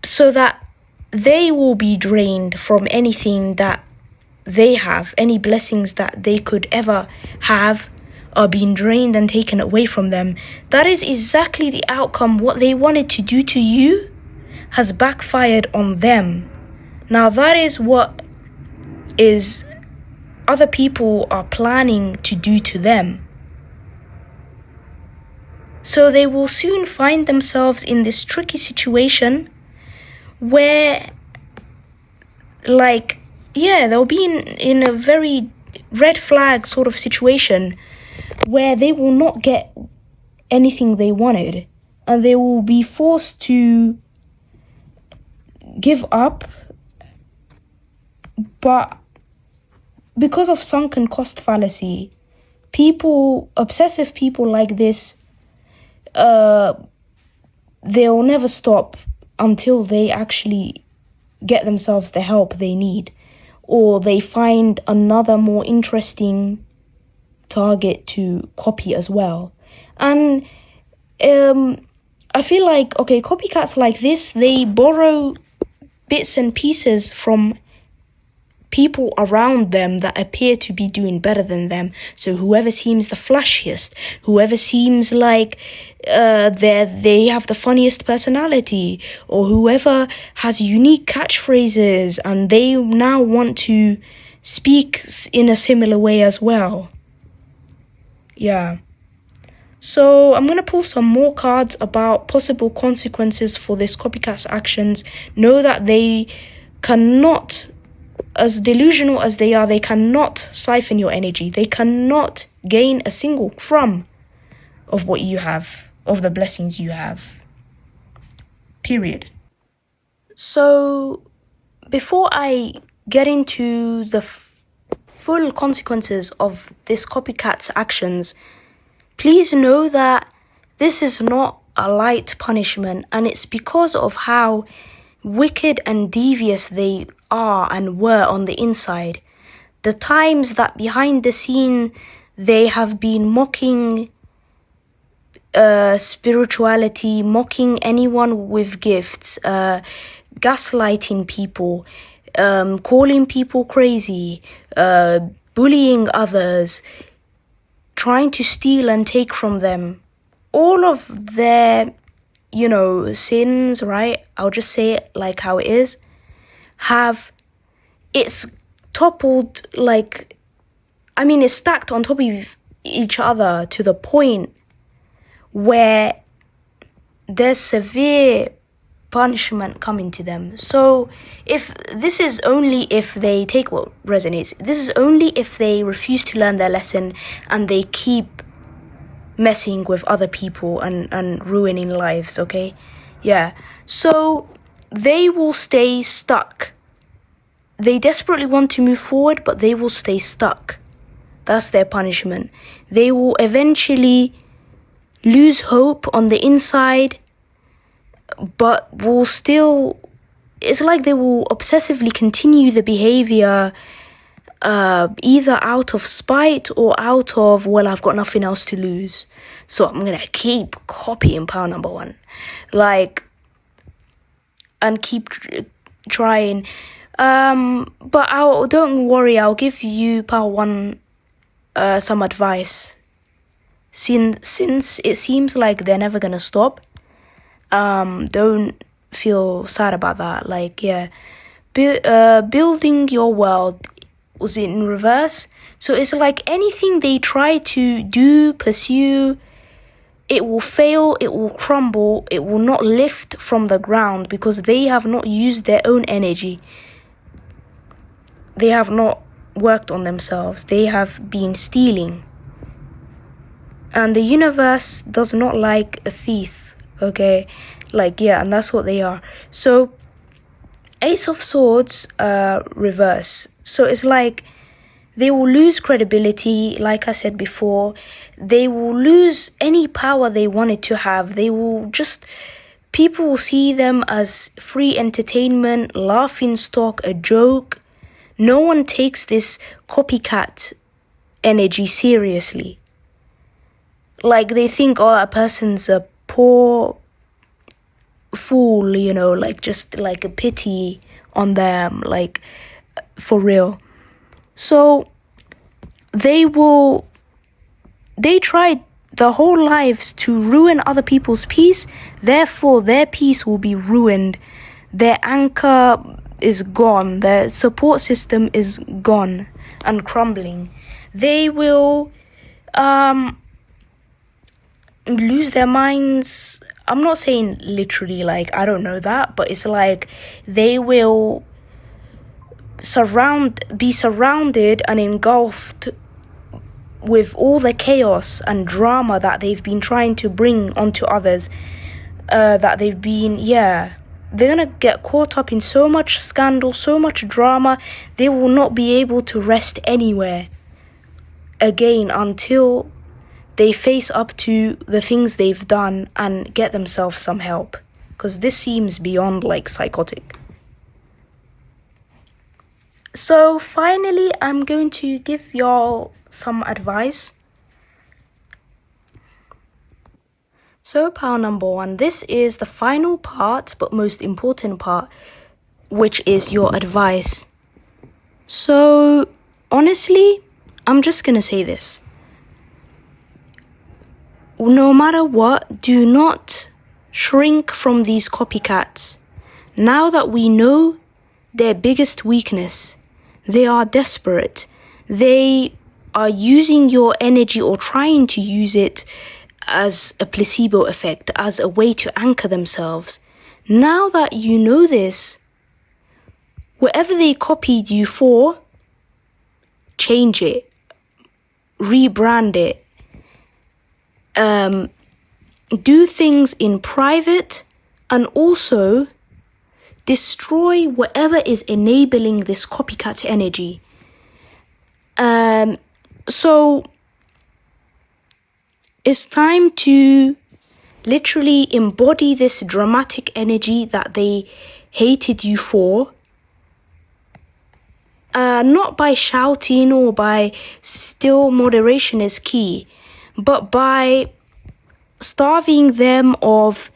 so that they will be drained from anything that they have. Any blessings that they could ever have are being drained and taken away from them. That is exactly the outcome. What they wanted to do to you has backfired on them. Now that is what is other people are planning to do to them. So they will soon find themselves in this tricky situation where, like, yeah, they'll be in a very red flag sort of situation where they will not get anything they wanted, and they will be forced to give up. But because of sunken cost fallacy, obsessive people like this, they'll never stop until they actually get themselves the help they need, or they find another more interesting target to copy as well. And I feel like, okay, copycats like this, they borrow bits and pieces from people around them that appear to be doing better than them. So whoever seems the flashiest, whoever seems like they have the funniest personality, or whoever has unique catchphrases and they now want to speak in a similar way as well. Yeah. So I'm going to pull some more cards about possible consequences for this copycat's actions. Know that they cannot, as delusional as they are, they cannot siphon your energy. They cannot gain a single crumb of what you have, of the blessings you have. Period. So before I get into the full consequences of this copycat's actions, please know that this is not a light punishment, and it's because of how wicked and devious they are and were on the inside. The times that behind the scene they have been mocking spirituality, mocking anyone with gifts, gaslighting people, calling people crazy, bullying others, trying to steal and take from them. All of their, sins, right? I'll just say it like how it is. It's toppled, it's stacked on top of each other to the point where there's severe punishment coming to them. So this is only if they take what resonates. This is only if they refuse to learn their lesson and they keep messing with other people and ruining lives, okay? Yeah. So they will stay stuck. They desperately want to move forward, but they will stay stuck. That's their punishment. They will eventually lose hope on the inside, but will still, it's like they will obsessively continue the behaviour, either out of spite or out of, well, I've got nothing else to lose, so I'm gonna keep copying power number one, and keep trying. But don't worry, I'll give you power one some advice. Since it seems like they're never gonna stop, don't feel sad about that. Building your world was in reverse. So it's like anything they try to do, pursue, it will fail, it will crumble, it will not lift from the ground because they have not used their own energy. They have not worked on themselves. They have been stealing. And the universe does not like a thief, okay? And that's what they are. So, Ace of Swords, reverse. So it's like they will lose credibility, like I said before. They will lose any power they wanted to have. People will see them as free entertainment, laughing stock, a joke. No one takes this copycat energy seriously. They think, a person's a poor fool, just a pity on them, for real. So they tried their whole lives to ruin other people's peace, therefore their peace will be ruined. Their anchor is gone, their support system is gone and crumbling. They will lose their minds. I'm not saying literally, I don't know that, but it's like they will be surrounded and engulfed with all the chaos and drama that they've been trying to bring onto others, they're gonna get caught up in so much scandal, so much drama, they will not be able to rest anywhere again until they face up to the things they've done and get themselves some help. Because this seems beyond like psychotic. So finally, I'm going to give y'all some advice. So pile number 1, this is the final part, but most important part, which is your advice. So honestly, I'm just gonna say this. No matter what, do not shrink from these copycats. Now that we know their biggest weakness, they are desperate. They are using your energy or trying to use it as a placebo effect, as a way to anchor themselves. Now that you know this, whatever they copied you for, change it, rebrand it, do things in private, and also destroy whatever is enabling this copycat energy. So it's time to literally embody this dramatic energy that they hated you for. Not by shouting or by, still moderation is key, but by starving them of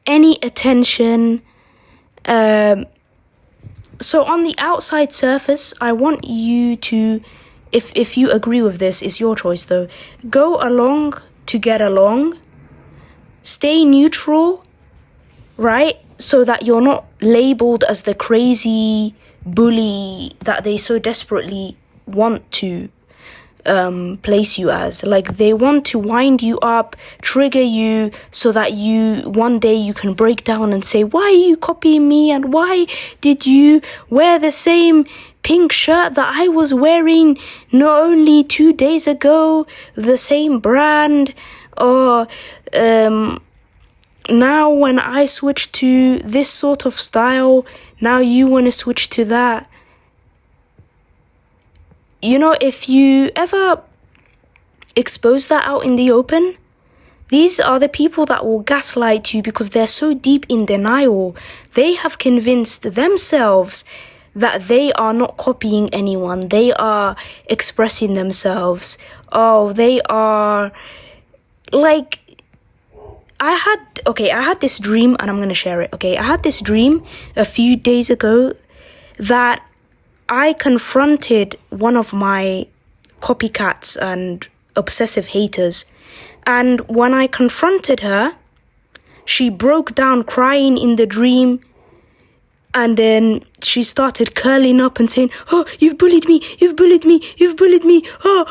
any attention. So on the outside surface, I want you to, if you agree with this, it's your choice though, go along to get along, stay neutral, right? So that you're not labeled as the crazy bully that they so desperately want to place you as. Like, they want to wind you up, trigger you, so that one day you can break down and say, why are you copying me? And why did you wear the same pink shirt that I was wearing not only 2 days ago, the same brand? Or now when I switch to this sort of style, now you want to switch to that. You know, if you ever expose that out in the open, these are the people that will gaslight you because they're so deep in denial. They have convinced themselves that they are not copying anyone. They are expressing themselves. Oh, they are like, I had this dream, and I'm going to share it. Okay, I had this dream a few days ago that I confronted one of my copycats and obsessive haters. And when I confronted her, she broke down crying in the dream. And then she started curling up and saying, oh, you've bullied me, you've bullied me, you've bullied me. I'm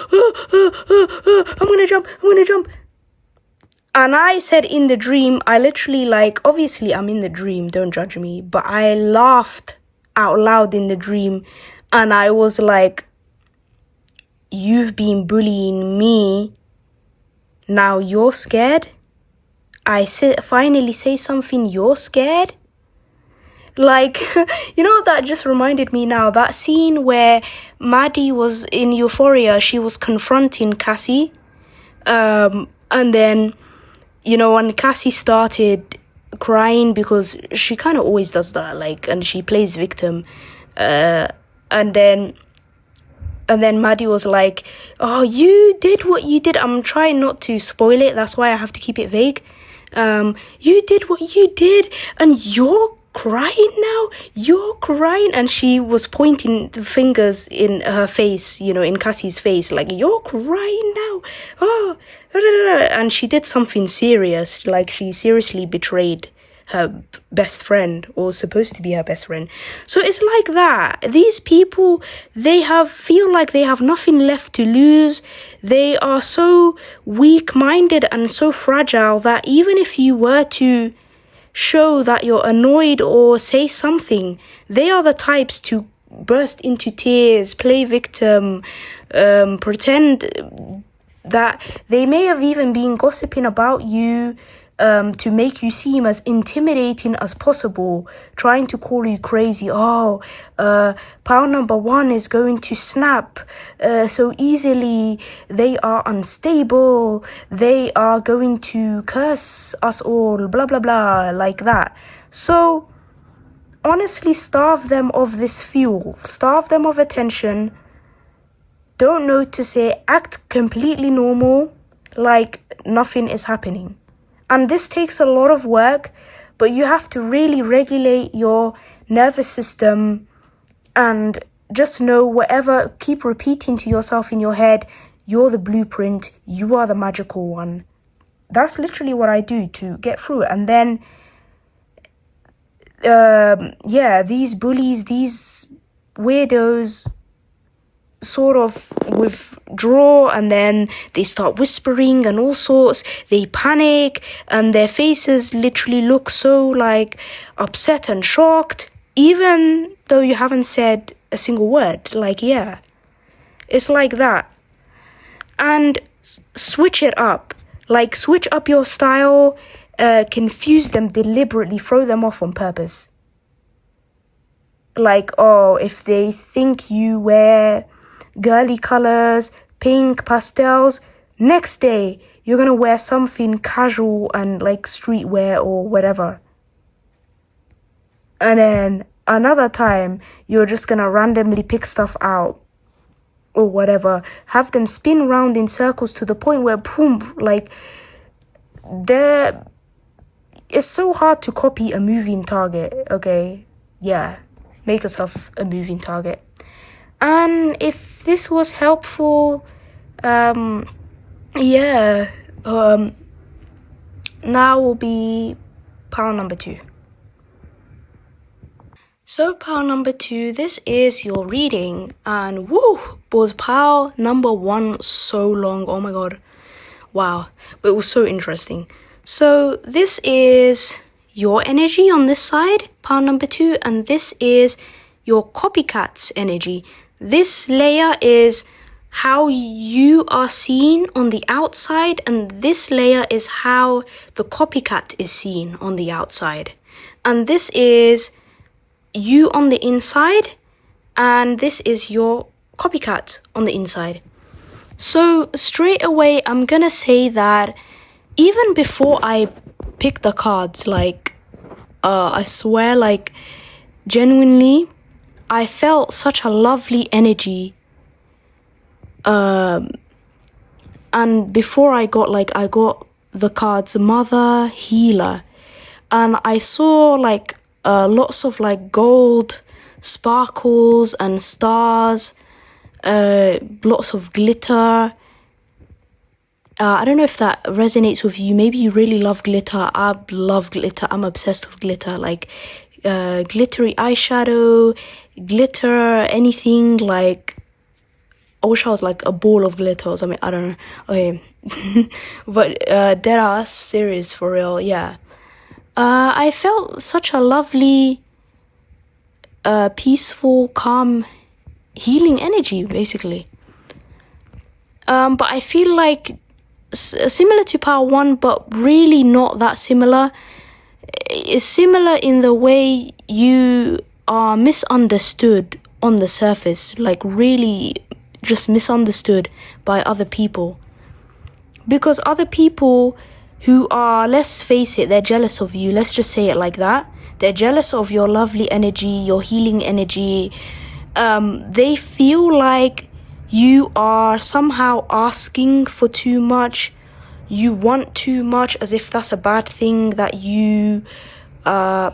going to jump. And I said in the dream, I literally, like, obviously I'm in the dream, don't judge me, but I laughed out loud in the dream, and I was like, you've been bullying me, now you're scared? I finally say something, you're scared? Like, you know, that just reminded me now, that scene where Maddie was in Euphoria, she was confronting Cassie, and then, you know, when Cassie started crying, because she kind of always does that, like, and she plays victim, and then Maddie was like, oh, you did what you did. I'm trying not to spoil it, that's why I have to keep it vague. You did what you did, and you're crying now? You're crying? And she was pointing the fingers in her face, you know, in Cassie's face, like, you're crying now? Oh, and she did something serious, like she seriously betrayed her best friend, or supposed to be her best friend. So it's like that. These people, they feel like they have nothing left to lose. They are so weak-minded and so fragile that even if you were to show that you're annoyed or say something, they are the types to burst into tears, play victim, pretend that they may have even been gossiping about you, to make you seem as intimidating as possible, trying to call you crazy. Pile number 1 is going to snap so easily. They are unstable. They are going to curse us all, blah, blah, blah, like that. So, honestly, starve them of this fuel. Starve them of attention. Don't notice it. Act completely normal, like nothing is happening. And this takes a lot of work, but you have to really regulate your nervous system and just know keep repeating to yourself in your head, you're the blueprint, you are the magical one. That's literally what I do to get through it. And then, these bullies, these weirdos sort of withdraw, and then they start whispering and all sorts. They panic and their faces literally look so like upset and shocked, even though you haven't said a single word. Like, yeah, it's like that. And switch it up, like switch up your style, confuse them deliberately, throw them off on purpose. Like, if they think you wear girly colors, pink, pastels, next day you're gonna wear something casual and like streetwear or whatever. And then another time you're just gonna randomly pick stuff out or whatever. Have them spin round in circles to the point where boom, like it's so hard to copy a moving target, okay? Yeah, make yourself a moving target. And if this was helpful, now will be pile number 2. So pile number 2, this is your reading, and was pile number 1 so long, oh my god, wow, but it was so interesting. So this is your energy on this side, pile number 2, and this is your copycat's energy. This layer is how you are seen on the outside, and this layer is how the copycat is seen on the outside. And this is you on the inside, and this is your copycat on the inside. So straight away, I'm gonna say that even before I pick the cards, like, I swear, like, genuinely, I felt such a lovely energy. And before I got the cards Mother, Healer, and I saw like lots of like gold sparkles and stars, lots of glitter. I don't know if that resonates with you. Maybe you really love glitter. I love glitter. I'm obsessed with glitter. Like glittery eyeshadow, glitter, anything. Like, I wish I was like a ball of glitter or something. I don't know. Okay. But dead ass serious for real. Yeah. I felt such a lovely, peaceful, calm, healing energy, basically. But I feel like similar to Power 1, but really not that similar. It's similar in the way you are misunderstood on the surface, like really just misunderstood by other people. Because other people who are, let's face it, they're jealous of you. Let's just say it like that. They're jealous of your lovely energy, your healing energy. They feel like you are somehow asking for too much. You want too much, as if that's a bad thing, that you... I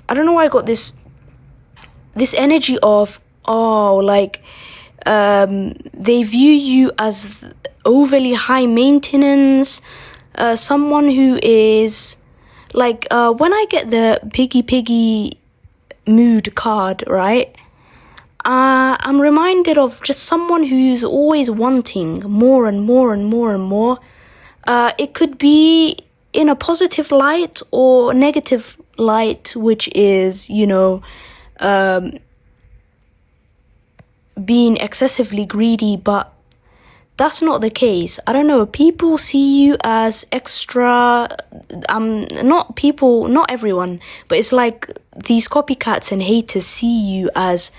don't know why I got this energy of, they view you as overly high maintenance, someone who is like, when I get the piggy mood card, right, I'm reminded of just someone who's always wanting more and more and more and more. It could be in a positive light or negative light, which is, being excessively greedy, but that's not the case. I don't know, people see you as extra, not everyone, but it's like these copycats and haters see you as,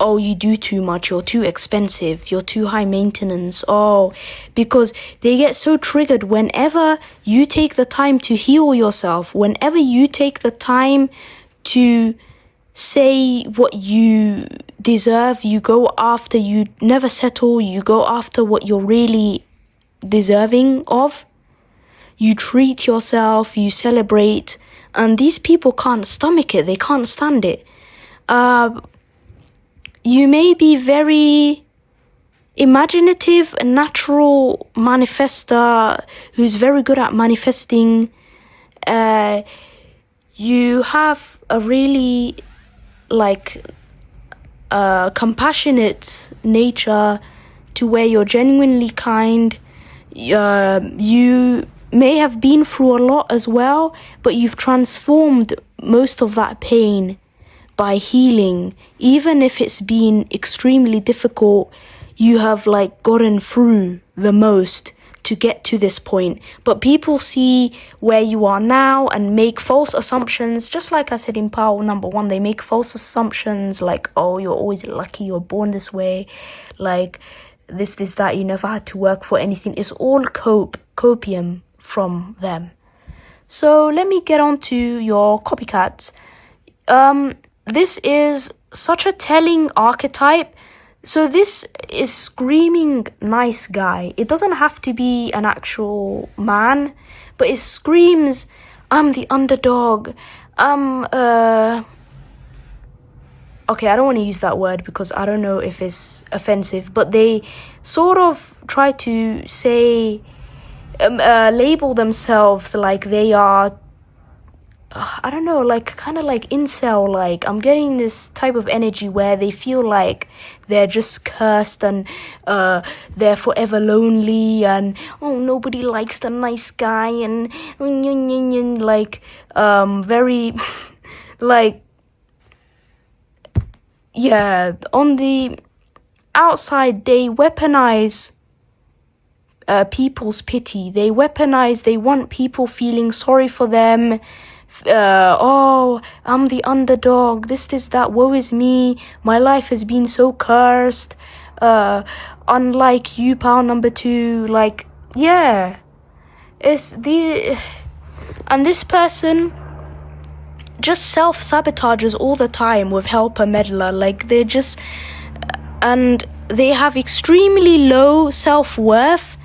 oh, you do too much, you're too expensive, you're too high maintenance, oh, because they get so triggered whenever you take the time to heal yourself, whenever you take the time to say what you deserve, you go after, you never settle, you go after what you're really deserving of, you treat yourself, you celebrate, and these people can't stomach it, they can't stand it. You may be very imaginative, a natural manifester who's very good at manifesting. You have a really compassionate nature to where you're genuinely kind. You may have been through a lot as well, but you've transformed most of that pain by healing. Even if it's been extremely difficult, you have gotten through the most to get to this point. But people see where you are now and make false assumptions, just like I said in part number 1, they make false assumptions like, oh, you're always lucky, you're born this way, this, that, you never had to work for anything. It's all copium from them. So let me get on to your copycats. This is such a telling archetype. So this is screaming nice guy. It doesn't have to be an actual man, but it screams, I'm the underdog. Okay, I don't want to use that word because I don't know if it's offensive, but they sort of try to say, label themselves like they are, I don't know, kind of like incel, I'm getting this type of energy where they feel like they're just cursed and they're forever lonely and, oh, nobody likes the nice guy and very, yeah, on the outside, they weaponize people's pity. They want people feeling sorry for them. Oh, I'm the underdog, this, that, woe is me, my life has been so cursed, unlike you, pal number 2, yeah, and this person just self-sabotages all the time with helper meddler, and they have extremely low self-worth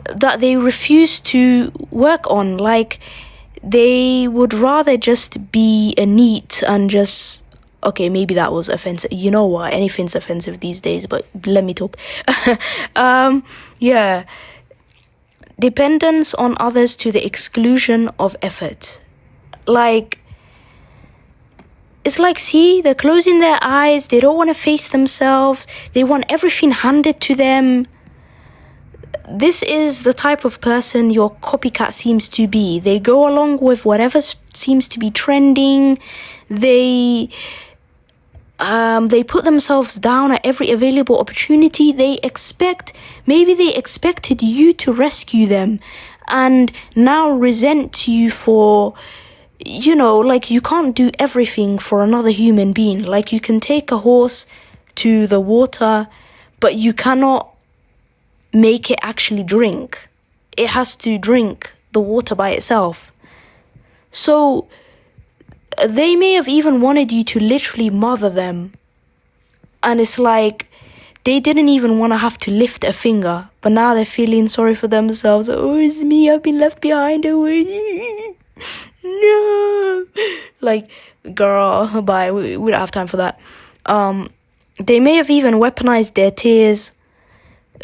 that they refuse to work on, they would rather just be a neat and just, okay, maybe that was offensive. You know what? Anything's offensive these days, but let me talk. Yeah. Dependence on others to the exclusion of effort. It's see, they're closing their eyes. They don't want to face themselves. They want everything handed to them. This is the type of person your copycat seems to be. They go along with whatever seems to be trending. They put themselves down at every available opportunity. Maybe they expected you to rescue them and now resent you for, you can't do everything for another human being. You can take a horse to the water, but you cannot make it actually drink. It has to drink the water by itself. So they may have even wanted you to literally mother them, and it's they didn't even want to have to lift a finger, but now they're feeling sorry for themselves. Oh, it's me, I've been left behind. No, girl, bye, we don't have time for that. They may have even weaponized their tears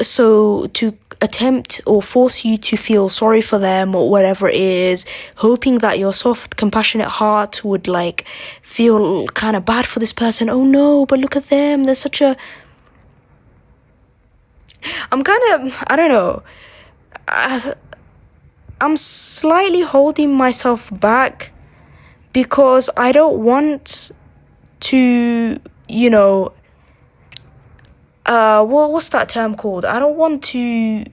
so to attempt or force you to feel sorry for them or whatever it is, hoping that your soft, compassionate heart would feel kind of bad for this person. Oh no, but look at them, they're such a... I don't know, I'm slightly holding myself back because I don't want to, what's that term called? I don't want to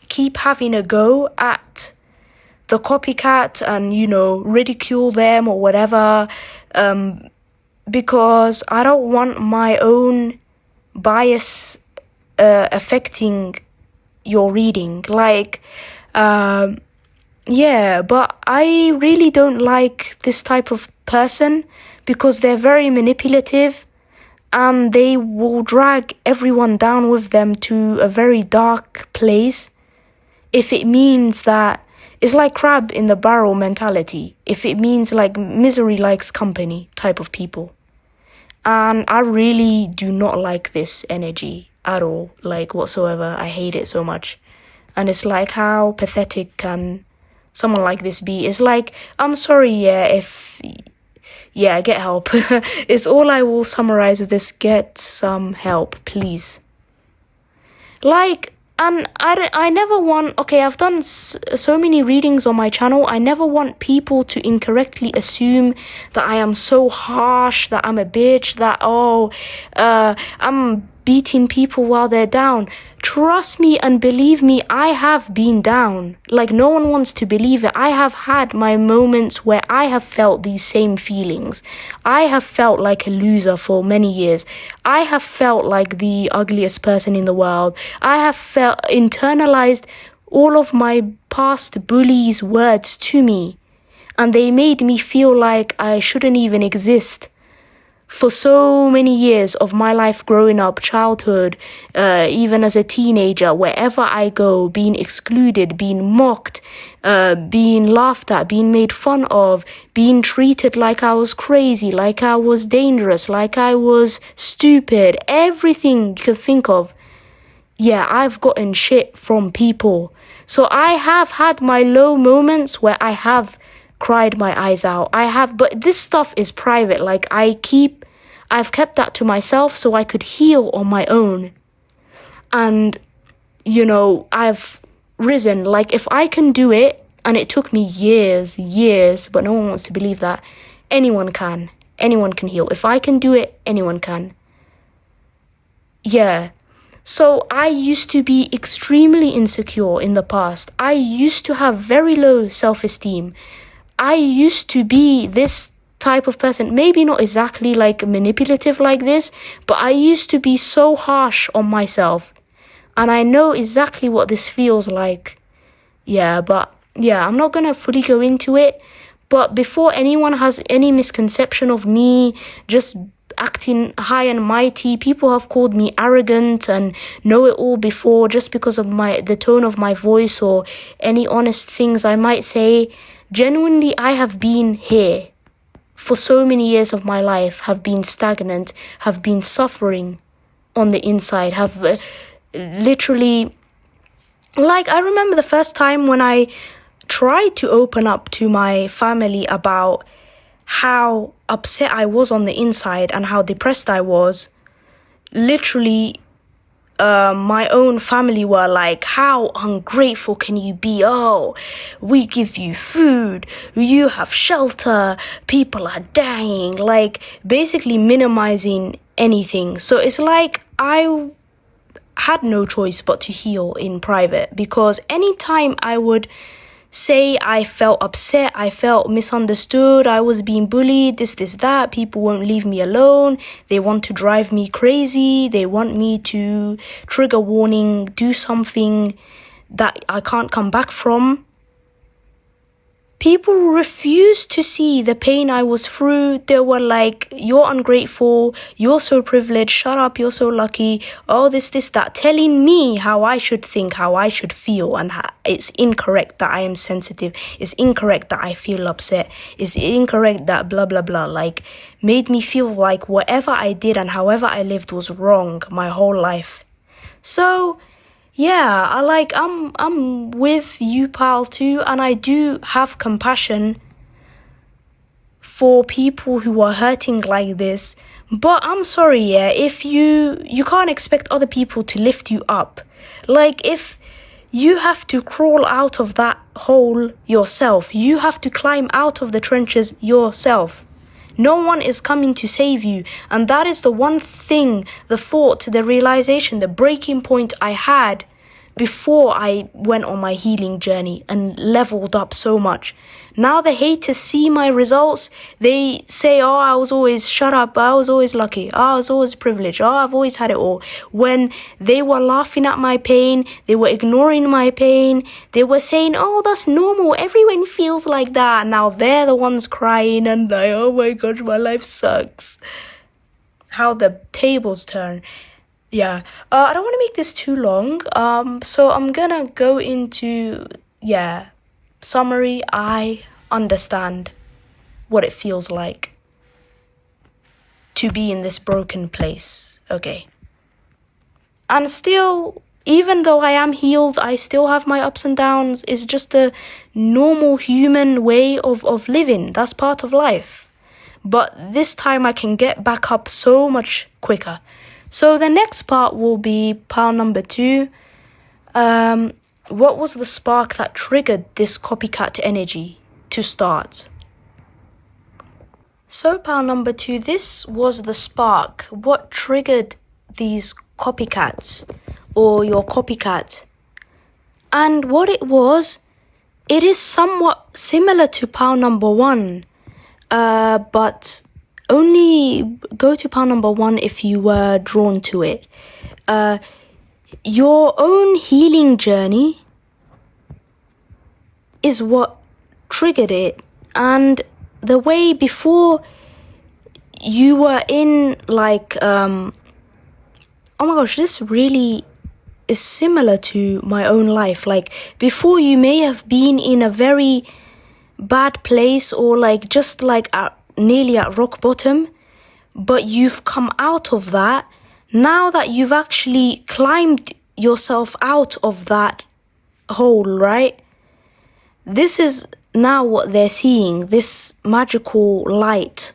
keep having a go at the copycat and, ridicule them or whatever, because I don't want my own bias affecting your reading. Yeah, but I really don't like this type of person because they're very manipulative and they will drag everyone down with them to a very dark place if it means that it's like crab in the barrel mentality. If it means like misery likes company type of people. And I really do not like this energy at all, like whatsoever. I hate it so much. And it's like, how pathetic can someone like this be? It's like, I'm sorry, get help. It's all I will summarize with this: get some help, please. And I never want, okay, I've done so many readings on my channel. I never want people to incorrectly assume that I am so harsh, that I'm a bitch, that, I'm beating people while they're down. Trust me and believe me, I have been down. Like, no one wants to believe it. I have had my moments where I have felt these same feelings. I have felt like a loser for many years. I have felt like the ugliest person in the world. I have internalized all of my past bullies' words to me. And they made me feel like I shouldn't even exist. For so many years of my life growing up, childhood, even as a teenager, wherever I go, being excluded, being mocked, being laughed at, being made fun of, being treated like I was crazy, like I was dangerous, like I was stupid, everything you could think of. Yeah, I've gotten shit from people. So I have had my low moments where I have cried my eyes out. But this stuff is private. Like, I've kept that to myself so I could heal on my own. And, I've risen. Like, if I can do it, and it took me years, but no one wants to believe that, anyone can. Anyone can heal. If I can do it, anyone can. Yeah. So I used to be extremely insecure in the past. I used to have very low self-esteem. I used to be this type of person, maybe not exactly like manipulative like this, but I used to be so harsh on myself. And I know exactly what this feels like. I'm not gonna fully go into it. But before anyone has any misconception of me just acting high and mighty, people have called me arrogant and know-it-all before just because of the tone of my voice or any honest things I might say. Genuinely, I have been here for so many years of my life, have been stagnant, have been suffering on the inside, have literally... Like, I remember the first time when I tried to open up to my family about how upset I was on the inside and how depressed I was. Literally, my own family were like, how ungrateful can you be? Oh, we give you food, you have shelter, people are dying, like basically minimizing anything. So it's like I had no choice but to heal in private, because anytime I would say I felt upset, I felt misunderstood, I was being bullied, this, that, people won't leave me alone, they want to drive me crazy, they want me to trigger warning, do something that I can't come back from. People refused to see the pain I was through. They were like, you're ungrateful, you're so privileged, shut up, you're so lucky, oh, this, that, telling me how I should think, how I should feel, and it's incorrect that I am sensitive, it's incorrect that I feel upset, it's incorrect that blah, blah, blah, like, made me feel like whatever I did and however I lived was wrong my whole life. So... yeah, I'm with you, pal, too, and I do have compassion for people who are hurting like this. But I'm sorry, if you can't expect other people to lift you up. Like, if you have to crawl out of that hole yourself, you have to climb out of the trenches yourself. No one is coming to save you. And that is the one thing, the thought, the realization, the breaking point I had before I went on my healing journey and leveled up so much. Now the haters see my results. They say, oh, I was always, shut up, I was always lucky, oh, I was always privileged, oh, I've always had it all. When they were laughing at my pain, they were ignoring my pain, they were saying, oh, that's normal, everyone feels like that. Now they're the ones crying and like, oh my gosh, my life sucks. How the tables turn. Yeah, I don't want to make this too long, so I'm gonna go into, summary. I understand what it feels like to be in this broken place, okay? And still, even though I am healed, I still have my ups and downs. It's just a normal human way of living. That's part of life. But this time I can get back up so much quicker. So the next part will be part number 2. What was the spark that triggered this copycat energy to start? So part number 2, this was the spark. What triggered these copycats or your copycat? And what it was, it is somewhat similar to part number 1, but only go to part number 1 if you were drawn to it. Your own healing journey is what triggered it. And the way before you were in like, oh my gosh, this really is similar to my own life. Like before you may have been in a very bad place or like just like nearly at rock bottom, but you've come out of that. Now that you've actually climbed yourself out of that hole, right? This is now what they're seeing, this magical light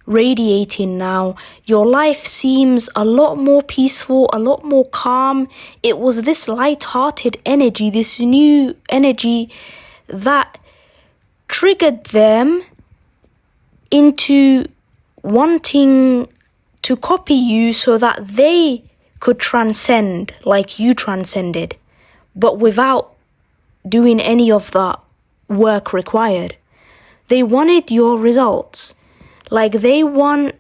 radiating now. Your life seems a lot more peaceful, a lot more calm. It was this light-hearted energy, this new energy that triggered them into wanting to copy you so that they could transcend like you transcended, but without doing any of the work required. They wanted your results. Like they wanted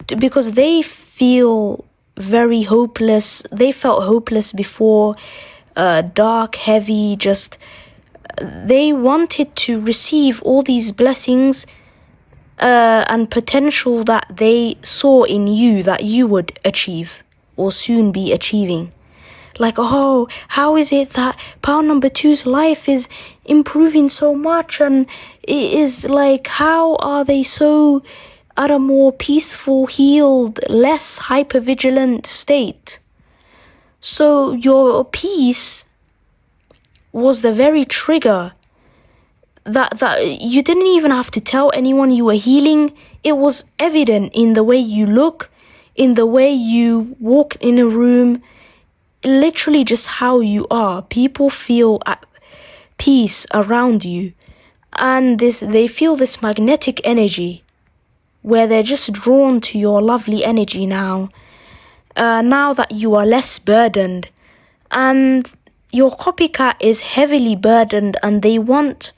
because they feel very hopeless. They felt hopeless before, dark, heavy, just they wanted to receive all these blessings and potential that they saw in you that you would achieve or soon be achieving. Like, oh, how is it that part number 2's life is improving so much, and it is like, how are they so at a more peaceful, healed, less hypervigilant state? So your peace was the very trigger that you didn't even have to tell anyone you were healing. It was evident in the way you look, in the way you walk in a room, literally just how you are. People feel at peace around you, and they feel this magnetic energy where they're just drawn to your lovely energy now that you are less burdened. And your copycat is heavily burdened, and they want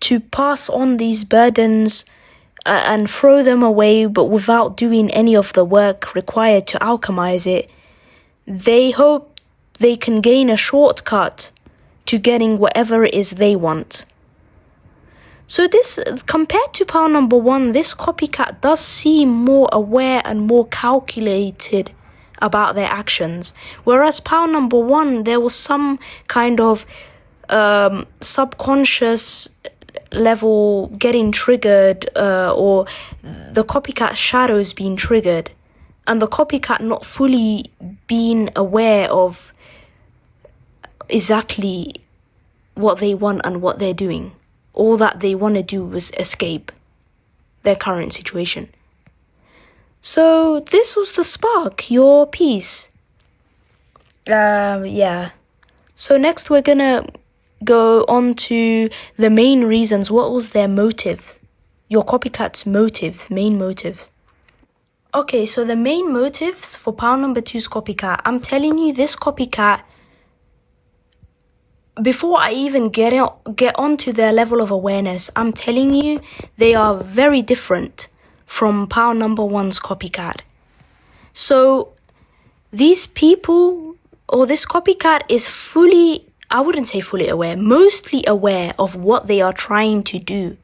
to pass on these burdens and throw them away, but without doing any of the work required to alchemize it. They hope they can gain a shortcut to getting whatever it is they want. So this, compared to part number 1, this copycat does seem more aware and more calculated about their actions. Whereas part number 1, there was some kind of subconscious level getting triggered, or the copycat shadows being triggered, and the copycat not fully being aware of exactly what they want and what they're doing. All that they want to do is escape their current situation. So this was the spark, your peace. So next we're gonna go on to the main reasons. What was their motive your copycat's main motives. Okay, so the main motives for pile number 2's copycat. I'm telling you, this copycat, before I even get onto their level of awareness, I'm telling you, they are very different from pile number 1's copycat. So these people, or this copycat, is I wouldn't say fully aware, mostly aware of what they are trying to do.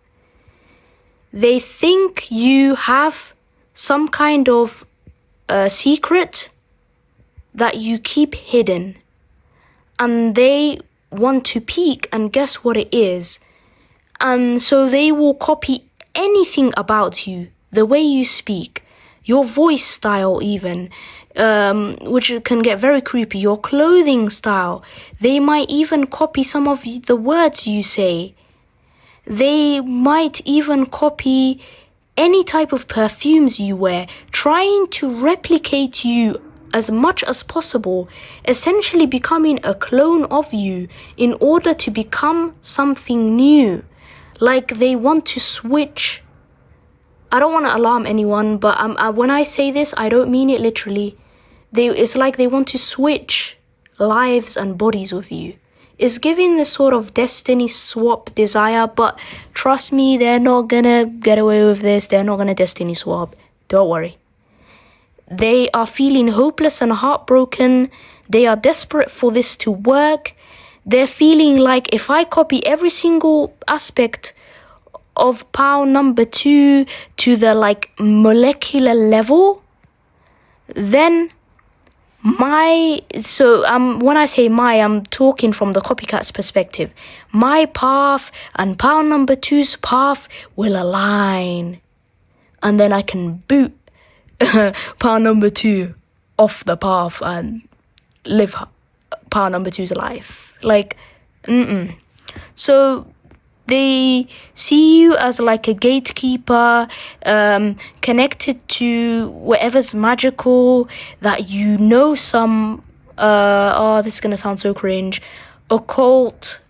They think you have some kind of secret that you keep hidden, and they want to peek and guess what it is. And so they will copy anything about you, the way you speak, your voice style even, which can get very creepy, your clothing style. They might even copy some of the words you say. They might even copy any type of perfumes you wear, trying to replicate you as much as possible, essentially becoming a clone of you in order to become something new. Like they want to switch. I don't want to alarm anyone, but when I say this, I don't mean it literally. It's like they want to switch lives and bodies with you. It's giving this sort of destiny swap desire, but trust me, they're not gonna get away with this. They're not gonna destiny swap. Don't worry. They are feeling hopeless and heartbroken. They are desperate for this to work. They're feeling like, if I copy every single aspect of pile number 2 to the like molecular level, then when I say I'm talking from the copycat's perspective. My path and pile number 2's path will align, and then I can boot pile number 2 off the path and live pile number 2's life. Like, So they see you as like a gatekeeper, connected to whatever's magical, that you know some, this is gonna sound so cringe, occult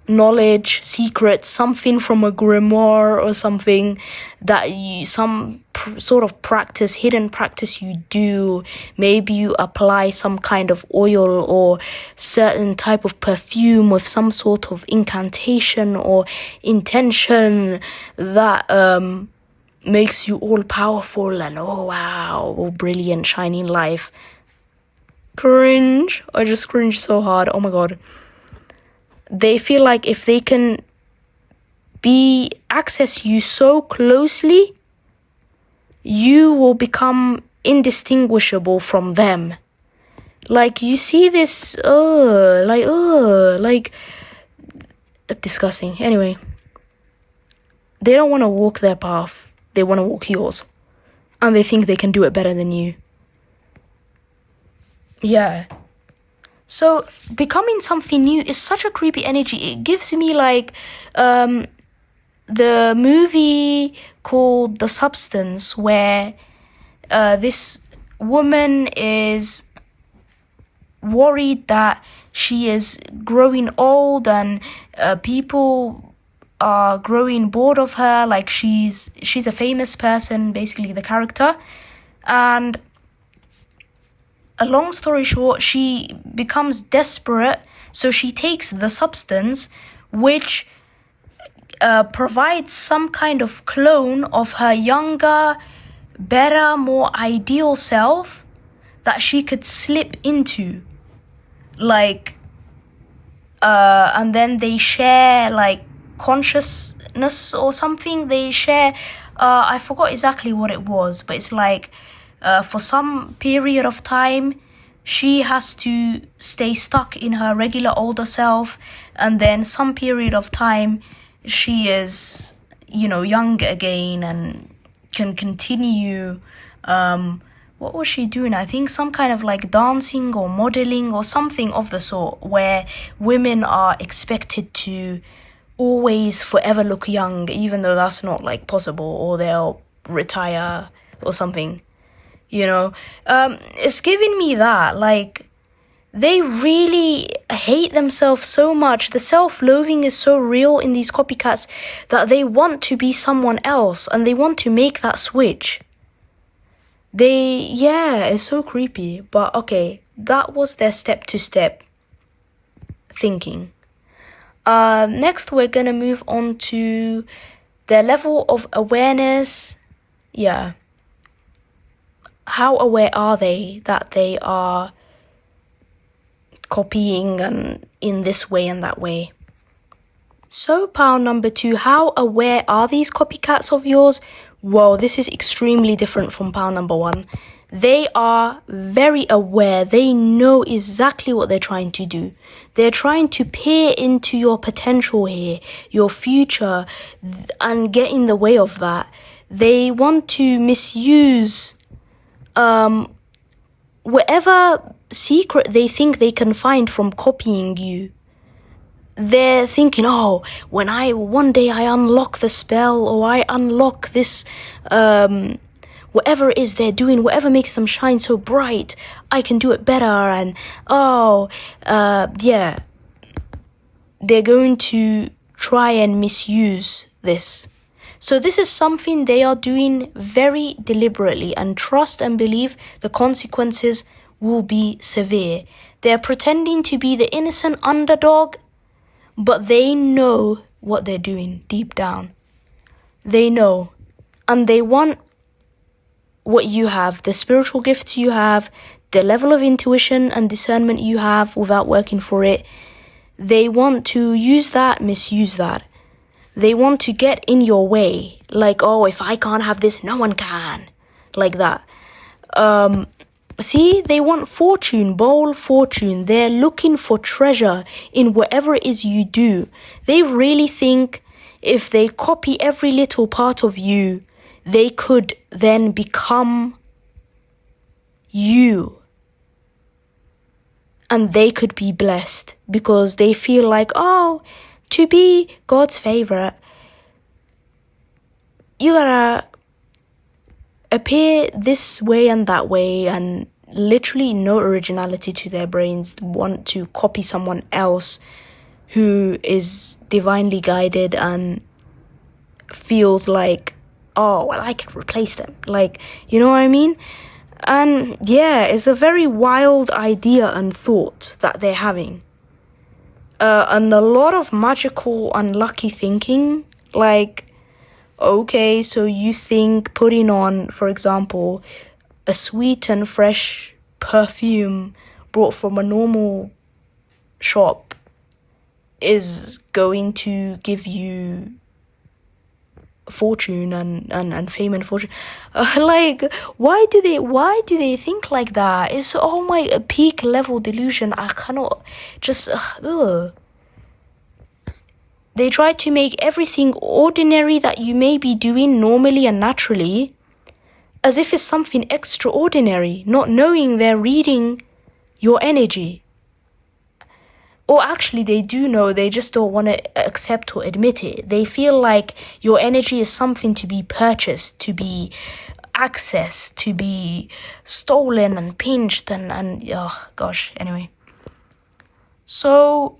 knowledge, secret, something from a grimoire or something, that some sort of practice, hidden practice you do. Maybe you apply some kind of oil or certain type of perfume with some sort of incantation or intention that makes you all powerful and oh wow, all brilliant, shining life. Cringe. I just cringe so hard. Oh my god. They feel like if they can access you so closely, you will become indistinguishable from them. Like, you see this, disgusting. Anyway, they don't want to walk their path. They want to walk yours. And they think they can do it better than you. Yeah. So becoming something new is such a creepy energy. It gives me like the movie called The Substance, where this woman is worried that she is growing old and people are growing bored of her. Like she's a famous person, basically the character, and a long story short, she becomes desperate, so she takes the substance, which provides some kind of clone of her younger, better, more ideal self that she could slip into. Like, and then they share, like, consciousness or something. They share, I forgot exactly what it was, but it's like, for some period of time, she has to stay stuck in her regular older self, and then some period of time, she is, young again and can continue. What was she doing? I think some kind of like dancing or modeling or something of the sort, where women are expected to always forever look young, even though that's not like possible, or they'll retire or something. It's giving me that, like, they really hate themselves so much. The self-loathing is so real in these copycats that they want to be someone else and they want to make that switch. It's so creepy. But okay, that was their step-to-step thinking. Next, we're gonna move on to their level of awareness. Yeah. How aware are they that they are copying and in this way and that way? So, pile number 2, how aware are these copycats of yours? Whoa, this is extremely different from pile number 1. They are very aware. They know exactly what they're trying to do. They're trying to peer into your potential here, your future, and get in the way of that. They want to misuse whatever secret they think they can find from copying you. They're thinking, when one day I unlock the spell, or I unlock this, whatever it is they're doing, whatever makes them shine so bright, I can do it better. And they're going to try and misuse this. So this is something they are doing very deliberately, and trust and believe the consequences will be severe. They're pretending to be the innocent underdog, but they know what they're doing deep down. They know. And they want what you have, the spiritual gifts you have, the level of intuition and discernment you have without working for it. They want to use that, misuse that. They want to get in your way. Like, if I can't have this, no one can. Like that. See, they want fortune, bold fortune. They're looking for treasure in whatever it is you do. They really think if they copy every little part of you, they could then become you. And they could be blessed because they feel like, to be God's favorite, you gotta appear this way and that way, and literally no originality to their brains, want to copy someone else who is divinely guided and feels like, I can replace them. Like, you know what I mean? And it's a very wild idea and thought that they're having. And a lot of magical, unlucky thinking. Like, okay, so you think putting on, for example, a sweet and fresh perfume brought from a normal shop is going to give you fortune and fame and fortune. Why do they think like that? It's a peak level delusion. I cannot just They try to make everything ordinary that you may be doing normally and naturally as if it's something extraordinary, not knowing they're reading your energy. Or actually they do know, they just don't want to accept or admit it. They feel like your energy is something to be purchased, to be accessed, to be stolen and pinched and anyway. So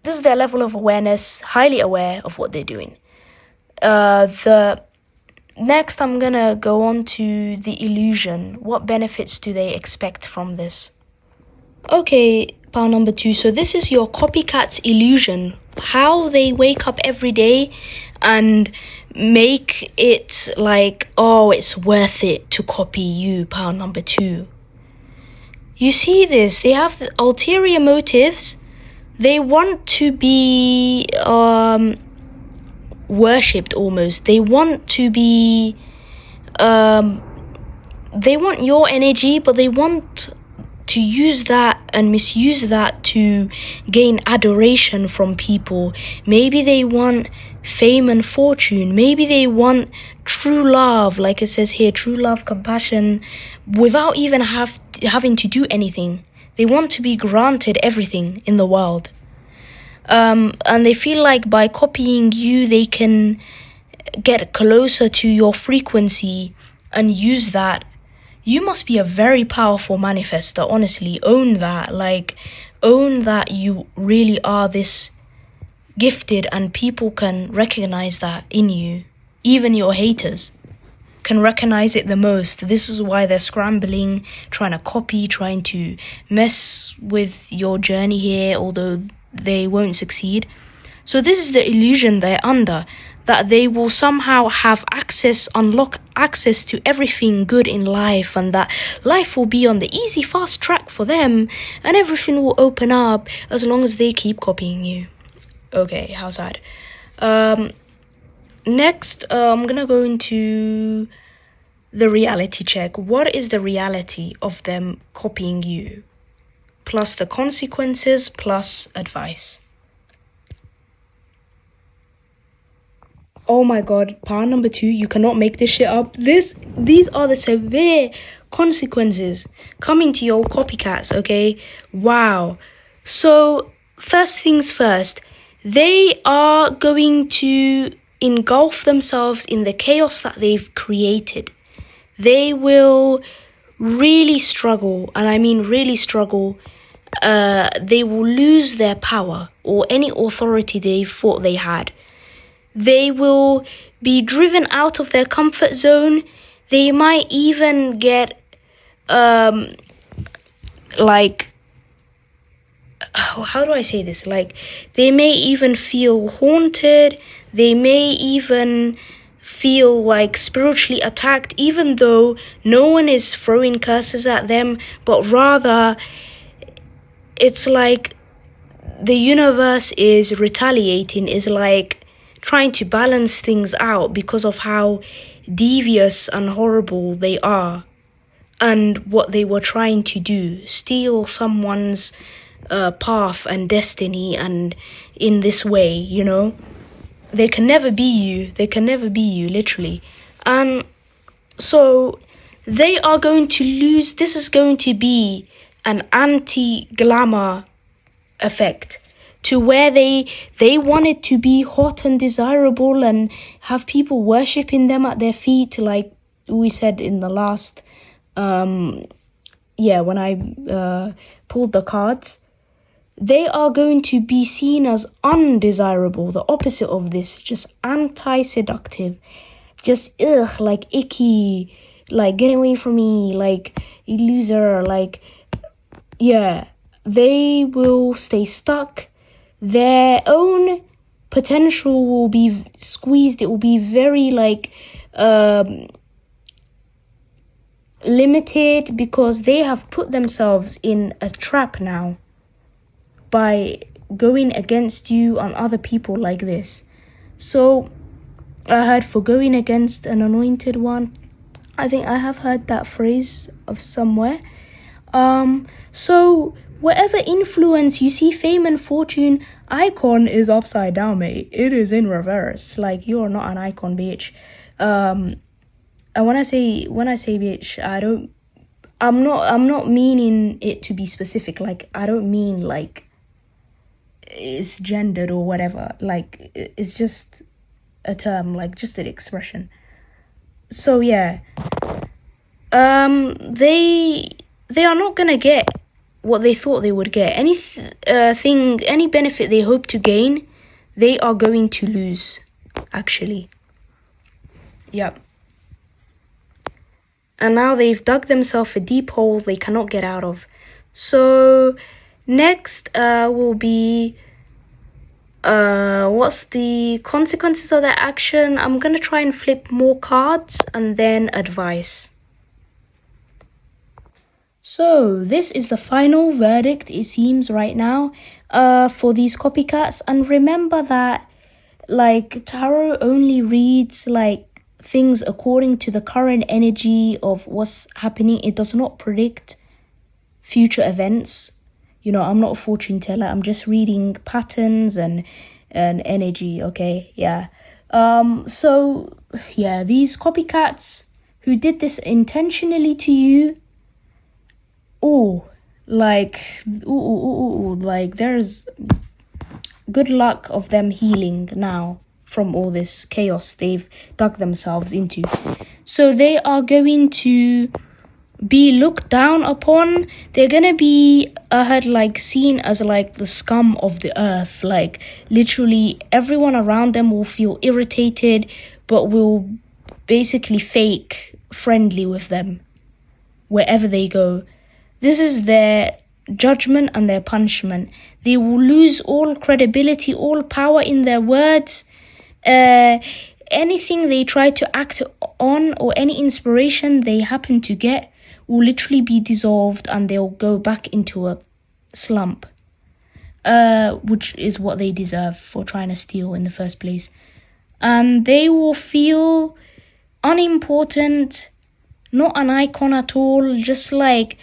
this is their level of awareness, highly aware of what they're doing. Next, I'm gonna go on to the illusion. What benefits do they expect from this? Okay, pile number 2. So this is your copycat's illusion. How they wake up every day and make it like, it's worth it to copy you, pile number 2. You see this? They have ulterior motives. They want to be worshipped almost. They want to be they want your energy, but they want to use that and misuse that to gain adoration from people. Maybe they want fame and fortune. Maybe they want true love, like it says here, true love, compassion, without even having to do anything. They want to be granted everything in the world. And they feel like by copying you, they can get closer to your frequency and use that you must be a very powerful manifester. Honestly, own that. Like, own that you really are this gifted, and people can recognize that in you. Even your haters can recognize it the most. This is why they're scrambling, trying to copy, trying to mess with your journey here, although they won't succeed. So this is the illusion they're under, that they will somehow have unlock access to everything good in life, and that life will be on the easy, fast track for them, and everything will open up as long as they keep copying you. Okay, how sad. Next, I'm gonna go into the reality check. What is the reality of them copying you? Plus the consequences, plus advice. Oh my god, part number 2, you cannot make this shit up. These are the severe consequences coming to your copycats, okay? Wow. So, first things first, they are going to engulf themselves in the chaos that they've created. They will really struggle, and I mean really struggle. They will lose their power or any authority they thought they had. They will be driven out of their comfort zone. They might even get how do I say this? Like, they may even feel haunted. They may even feel like spiritually attacked, even though no one is throwing curses at them, but rather it's like the universe is retaliating, is like trying to balance things out because of how devious and horrible they are and what they were trying to do, steal someone's path and destiny, and in this way, you know, they can never be you, literally. And so they are going to lose. This is going to be an anti-glamour effect, to where they wanted to be hot and desirable and have people worshipping them at their feet, like we said in the last when I pulled the cards. They are going to be seen as undesirable, the opposite of this, just anti-seductive, just like icky, like get away from me, like you loser, like yeah. They will stay stuck. Their own potential will be squeezed. It will be very like limited, because they have put themselves in a trap now by going against you and other people like this. So I heard, for going against an anointed one. I think I have heard that phrase of somewhere. So whatever influence you see, fame and fortune, icon is upside down, mate. It is in reverse. Like, you're not an icon, bitch. And when I say bitch, I'm not meaning it to be specific. Like, I don't mean like it's gendered or whatever. Like, it's just a term, like just an expression. So yeah, they are not gonna get what they thought they would get. Any benefit they hope to gain, they are going to lose, actually. Yep. And now they've dug themselves a deep hole they cannot get out of. So next will be what's the consequences of their action. I'm gonna try and flip more cards and then advice. So this is the final verdict, it seems, right now, for these copycats. And remember that, like, tarot only reads like things according to the current energy of what's happening. It does not predict future events. You know, I'm not a fortune teller. I'm just reading patterns and energy, okay? Yeah. So, yeah, these copycats who did this intentionally to you, like, there's good luck of them healing now from all this chaos they've dug themselves into. So they are going to be looked down upon. They're gonna be like seen as like the scum of the earth. Like literally everyone around them will feel irritated, but will basically fake friendly with them wherever they go. This is their judgment and their punishment. They will lose all credibility, all power in their words. Anything they try to act on or any inspiration they happen to get will literally be dissolved, and they'll go back into a slump, which is what they deserve for trying to steal in the first place. And they will feel unimportant, not an icon at all, just like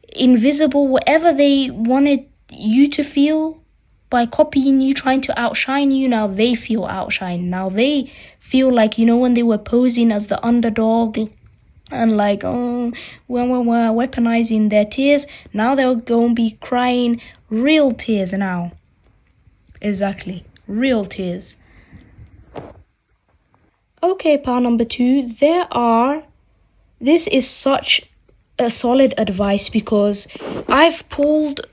invisible, whatever they wanted you to feel by copying you, trying to outshine you. Now they feel outshined. Now they feel like, when they were posing as the underdog and like, weaponizing their tears. Now they're going to be crying real tears now. Exactly, real tears. Okay, part number 2. This is such a solid advice because I've pulled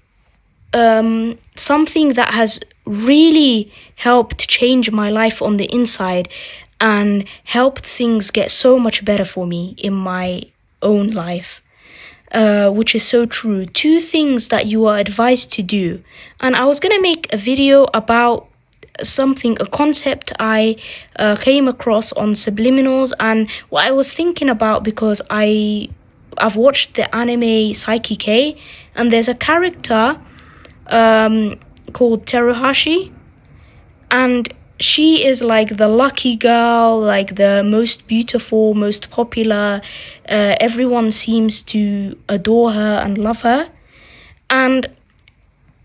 something that has really helped change my life on the inside and helped things get so much better for me in my own life, which is so true. 2 things that you are advised to do. And I was going to make a video about a concept I came across on subliminals, and what I was thinking about, because I've watched the anime Psyche K, and there's a character called Teruhashi, and she is like the lucky girl, like the most beautiful, most popular. Everyone seems to adore her and love her, and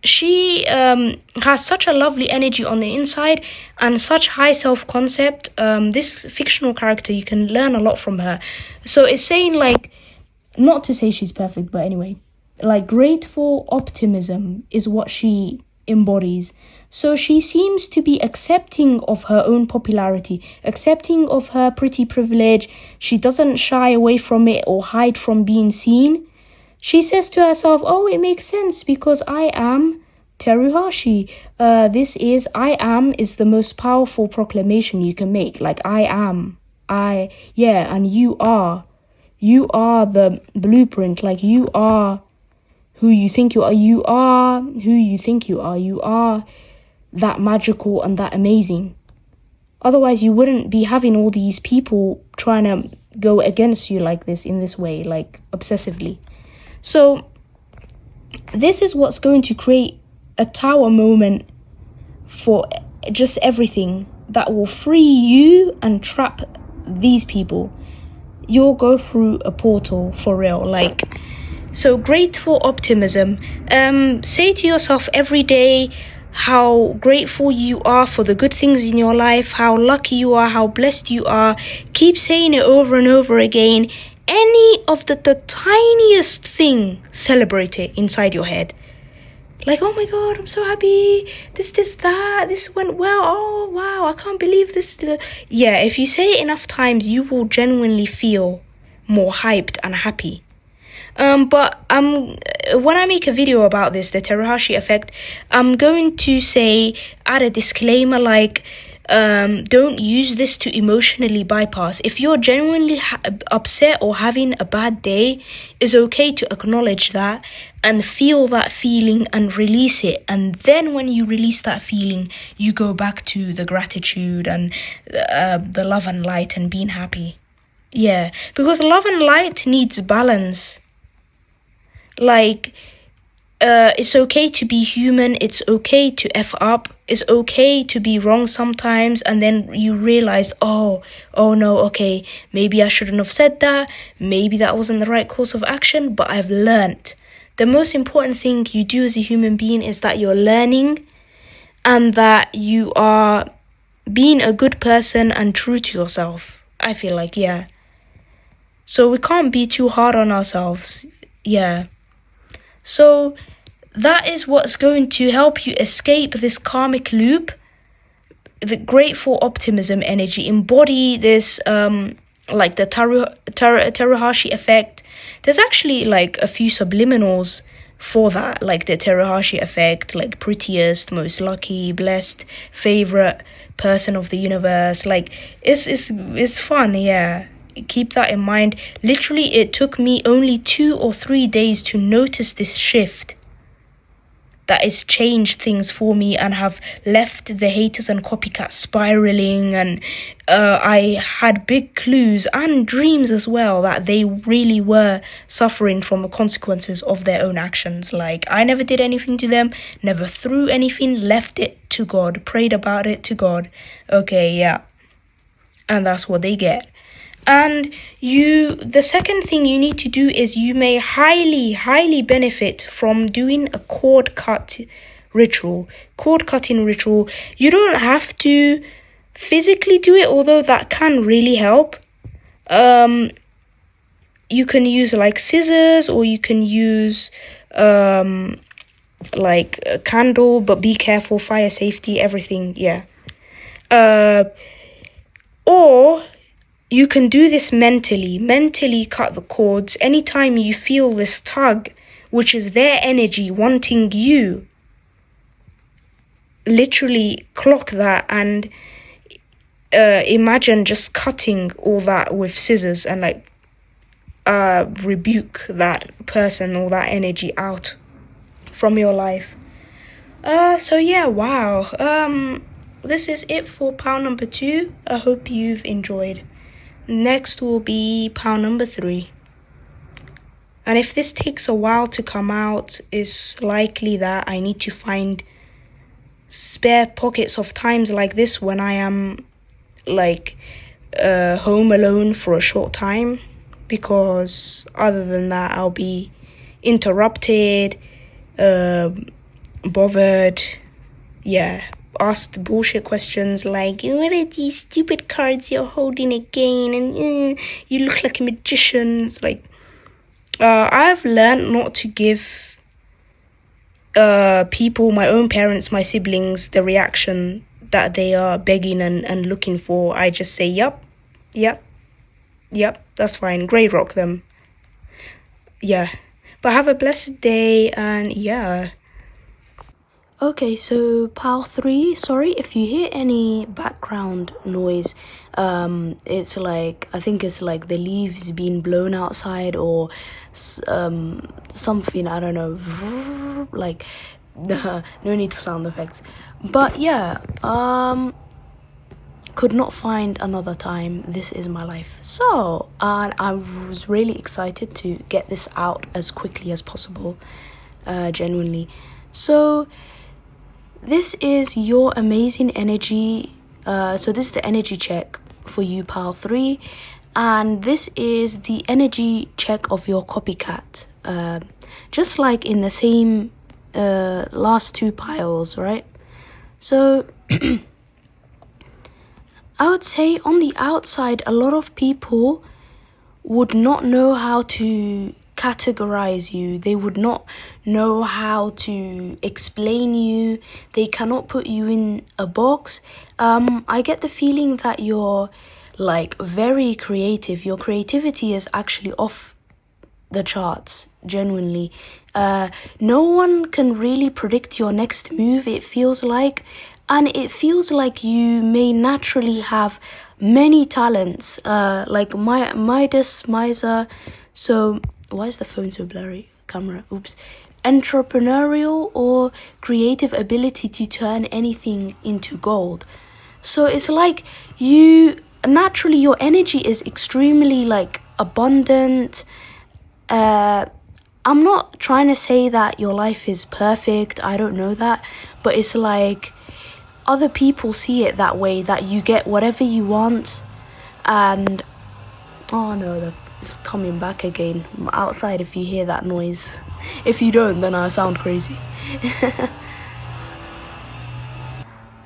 she has such a lovely energy on the inside and such high self-concept. This fictional character, you can learn a lot from her. So it's saying, like, not to say she's perfect, but anyway, like grateful optimism is what she embodies. So she seems to be accepting of her own popularity, accepting of her pretty privilege. She doesn't shy away from it or hide from being seen. She says to herself, it makes sense because I am Teruhashi. I am is the most powerful proclamation you can make. Like, I am. And you are. You are the blueprint. Like, you are who you think you are. You are who you think you are. You are that magical and that amazing. Otherwise, you wouldn't be having all these people trying to go against you like this, in this way, like obsessively. So this is what's going to create a tower moment for just everything that will free you and trap these people. You'll go through a portal for real. Like, so grateful optimism. Say to yourself every day how grateful you are for the good things in your life, how lucky you are, how blessed you are. Keep saying it over and over again. Any of the tiniest thing, celebrate it inside your head. Like, oh my God, I'm so happy. This went well. Oh, wow, I can't believe this. Yeah, if you say it enough times, you will genuinely feel more hyped and happy. But when I make a video about this, the Teruhashi effect, I'm going to add a disclaimer like, don't use this to emotionally bypass. If you're genuinely upset or having a bad day, it's okay to acknowledge that and feel that feeling and release it. And then when you release that feeling, you go back to the gratitude and the love and light and being happy. Yeah, because love and light needs balance. Like, it's okay to be human. It's okay to F up. It's okay to be wrong sometimes. And then you realize, oh no, okay, maybe I shouldn't have said that. Maybe that wasn't the right course of action, but I've learned. The most important thing you do as a human being is that you're learning and that you are being a good person and true to yourself. I feel like, yeah. So we can't be too hard on ourselves. Yeah. So that is what's going to help you escape this karmic loop. The grateful optimism energy. Embody this, like the Teruhashi effect. there's actually like a few subliminals for that, like the Terahashi effect, like prettiest, most lucky, blessed, favorite person of the universe. Like it's fun, yeah. Keep that in mind. Literally, it took me only 2 or 3 days to notice this shift that has changed things for me and have left the haters and copycats spiraling. And I had big clues and dreams as well that they really were suffering from the consequences of their own actions. Like, I never did anything to them, never threw anything, left it to God, prayed about it to God. Okay, yeah. And that's what they get. And the second thing you need to do is you may highly benefit from doing a cord cutting ritual. You don't have to physically do it, although that can really help. You can use like scissors, or you can use like a candle, but be careful, fire safety, everything, yeah. Or you can do this mentally cut the cords. Anytime you feel this tug, which is their energy wanting you, literally clock that and imagine just cutting all that with scissors and like rebuke that person or that energy out from your life. So yeah, wow. This is it for pile number 2. I hope you've enjoyed. Next will be pile number 3. And if this takes a while to come out, it's likely that I need to find spare pockets of times like this when I am like home alone for a short time, because other than that I'll be interrupted, bothered, yeah, asked bullshit questions like, what are these stupid cards you're holding again, and you look like a magician. It's like, I've learned not to give people, my own parents, my siblings, the reaction that they are begging and looking for. I just say, yep, that's fine, grey rock them. Yeah, but have a blessed day, and yeah. Okay, so pile 3, sorry if you hear any background noise. It's like, I think it's like the leaves being blown outside, or something, I don't know, like, no need for sound effects. But yeah, could not find another time. This is my life. So, and I was really excited to get this out as quickly as possible, genuinely. So, this is your amazing energy. So this is the energy check for you, pile 3. And this is the energy check of your copycat. Just like in the same last 2 piles, right? So I would say on the outside, a lot of people would not know how to categorize you. They would not know how to explain you. They cannot put you in a box. I get the feeling that you're like very creative. Your creativity is actually off the charts, genuinely. No one can really predict your next move, it feels like. And it feels like you may naturally have many talents, like Midas, Miser. So, why is the phone so blurry? Camera, oops. Entrepreneurial or creative ability to turn anything into gold. So it's like naturally your energy is extremely like abundant. I'm not trying to say that your life is perfect, I don't know that, but it's like other people see it that way, that you get whatever you want. And oh no, it's coming back again. I'm outside if you hear that noise. If you don't, then I sound crazy.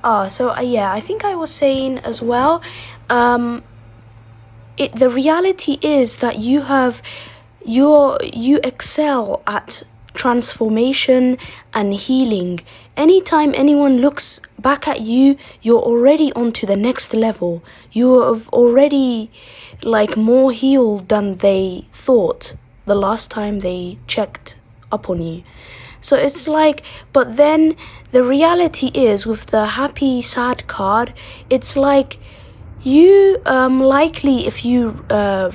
Yeah, I think I was saying as well, the reality is that you excel at transformation and healing. Anytime anyone looks back at you, you're already onto the next level. You have already like more healed than they thought the last time they checked up on you. So it's like, but then the reality is with the happy sad card, it's like you likely, if you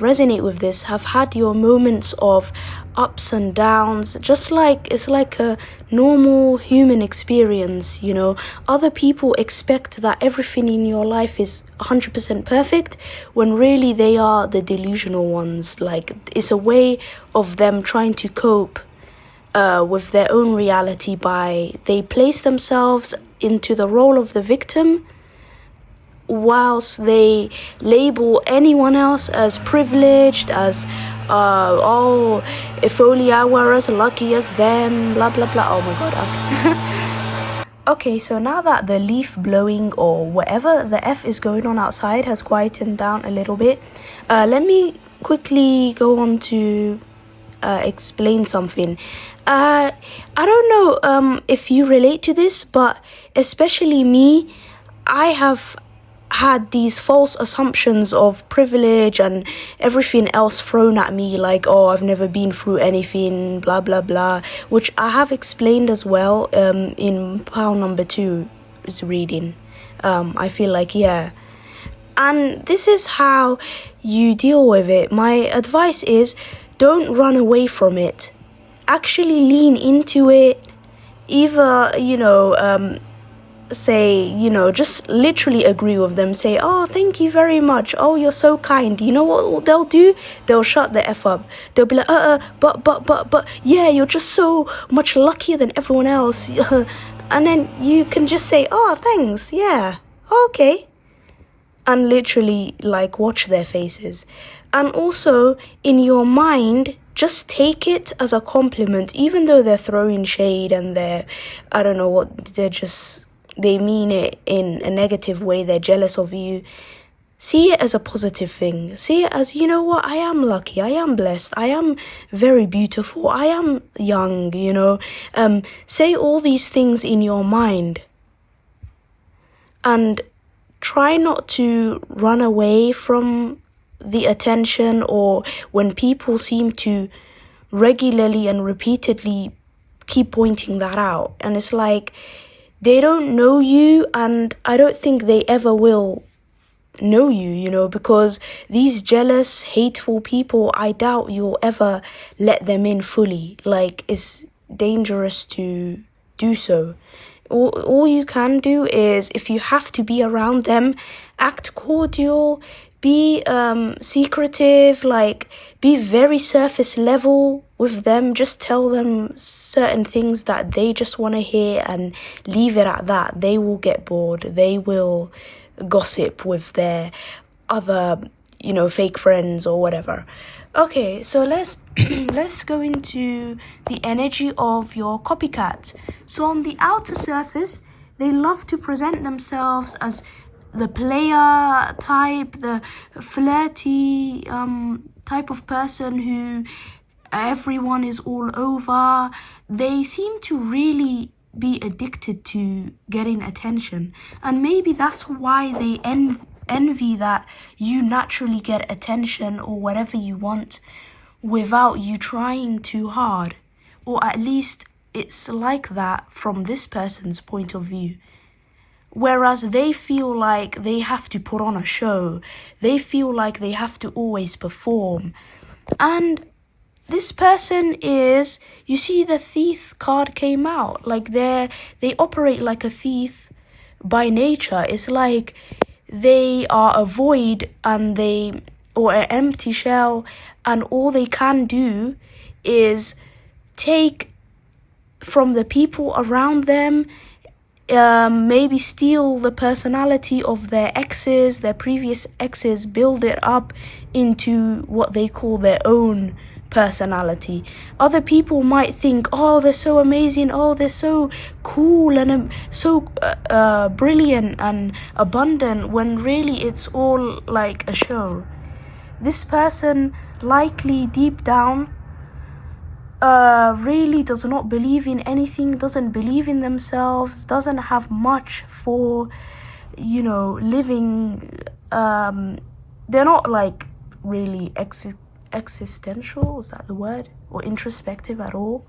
resonate with this, have had your moments of ups and downs, just like it's like a normal human experience, you know. Other people expect that everything in your life is 100% perfect when really they are the delusional ones. Like, it's a way of them trying to cope with their own reality by they place themselves into the role of the victim, whilst they label anyone else as privileged, as oh, if only I were as lucky as them, blah blah blah. Oh my god. Okay, so now that the leaf blowing or whatever the F is going on outside has quietened down a little bit, let me quickly go on to explain something. I don't know if you relate to this, but especially me, I have had these false assumptions of privilege and everything else thrown at me, like, oh, I've never been through anything, blah blah blah, which I have explained as well in pile number 2's reading. I feel like, yeah. And this is how you deal with it. My advice is, don't run away from it. Actually lean into it. Either, say, just literally agree with them. Say, oh, thank you very much. Oh, you're so kind. You know what they'll do? They'll shut the F up. They'll be like, but, yeah, you're just so much luckier than everyone else. And then you can just say, oh, thanks. Yeah. Okay. And literally, like, watch their faces. And also, in your mind, just take it as a compliment, even though they're throwing shade and I don't know what, they mean it in a negative way, they're jealous of you. See it as a positive thing. See it as, you know what, I am lucky, I am blessed, I am very beautiful, I am young, Say all these things in your mind. And try not to run away from the attention, or when people seem to regularly and repeatedly keep pointing that out. And it's like, they don't know you, and I don't think they ever will know you, because these jealous, hateful people, I doubt you'll ever let them in fully. Like, it's dangerous to do so. All you can do is, if you have to be around them, act cordial, be secretive, like, be very surface level with them. Just tell them certain things that they just want to hear and leave it at that. They will get bored. They will gossip with their other, fake friends or whatever. Okay, so let's go into the energy of your copycat. So on the outer surface, they love to present themselves as the player type, the flirty type of person who everyone is all over. They seem to really be addicted to getting attention, and maybe that's why they envy that you naturally get attention or whatever you want without you trying too hard. Or at least it's like that from this person's point of view. Whereas they feel like they have to put on a show. They feel like they have to always perform. And this person is, you see, the thief card came out. Like, they operate like a thief by nature. It's like they are a void or an empty shell, and all they can do is take from the people around them, maybe steal the personality of their exes, their previous exes, build it up into what they call their own personality. Other people might think, oh, they're so amazing, oh, they're so cool and so brilliant and abundant, when really it's all like a show. This person likely deep down really does not believe in anything, doesn't believe in themselves, doesn't have much for, living. They're not like really existential, is that the word? Or introspective at all.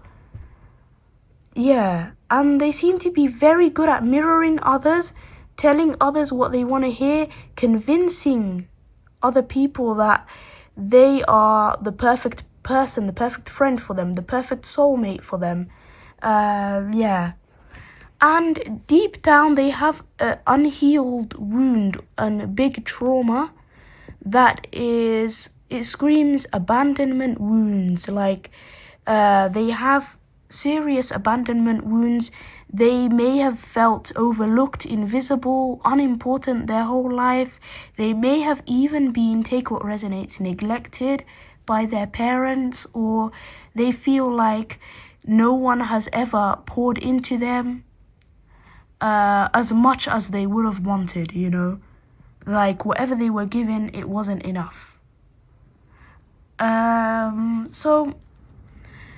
Yeah, and they seem to be very good at mirroring others, telling others what they want to hear, convincing other people that they are the perfect person, the perfect friend for them, the perfect soulmate for them. Yeah. And deep down, they have an unhealed wound and a big trauma that is, it screams abandonment wounds. Like, they have serious abandonment wounds. They may have felt overlooked, invisible, unimportant their whole life. They may have even been, take what resonates, neglected by their parents, or they feel like no one has ever poured into them as much as they would have wanted, you know. Like, whatever they were given, it wasn't enough. So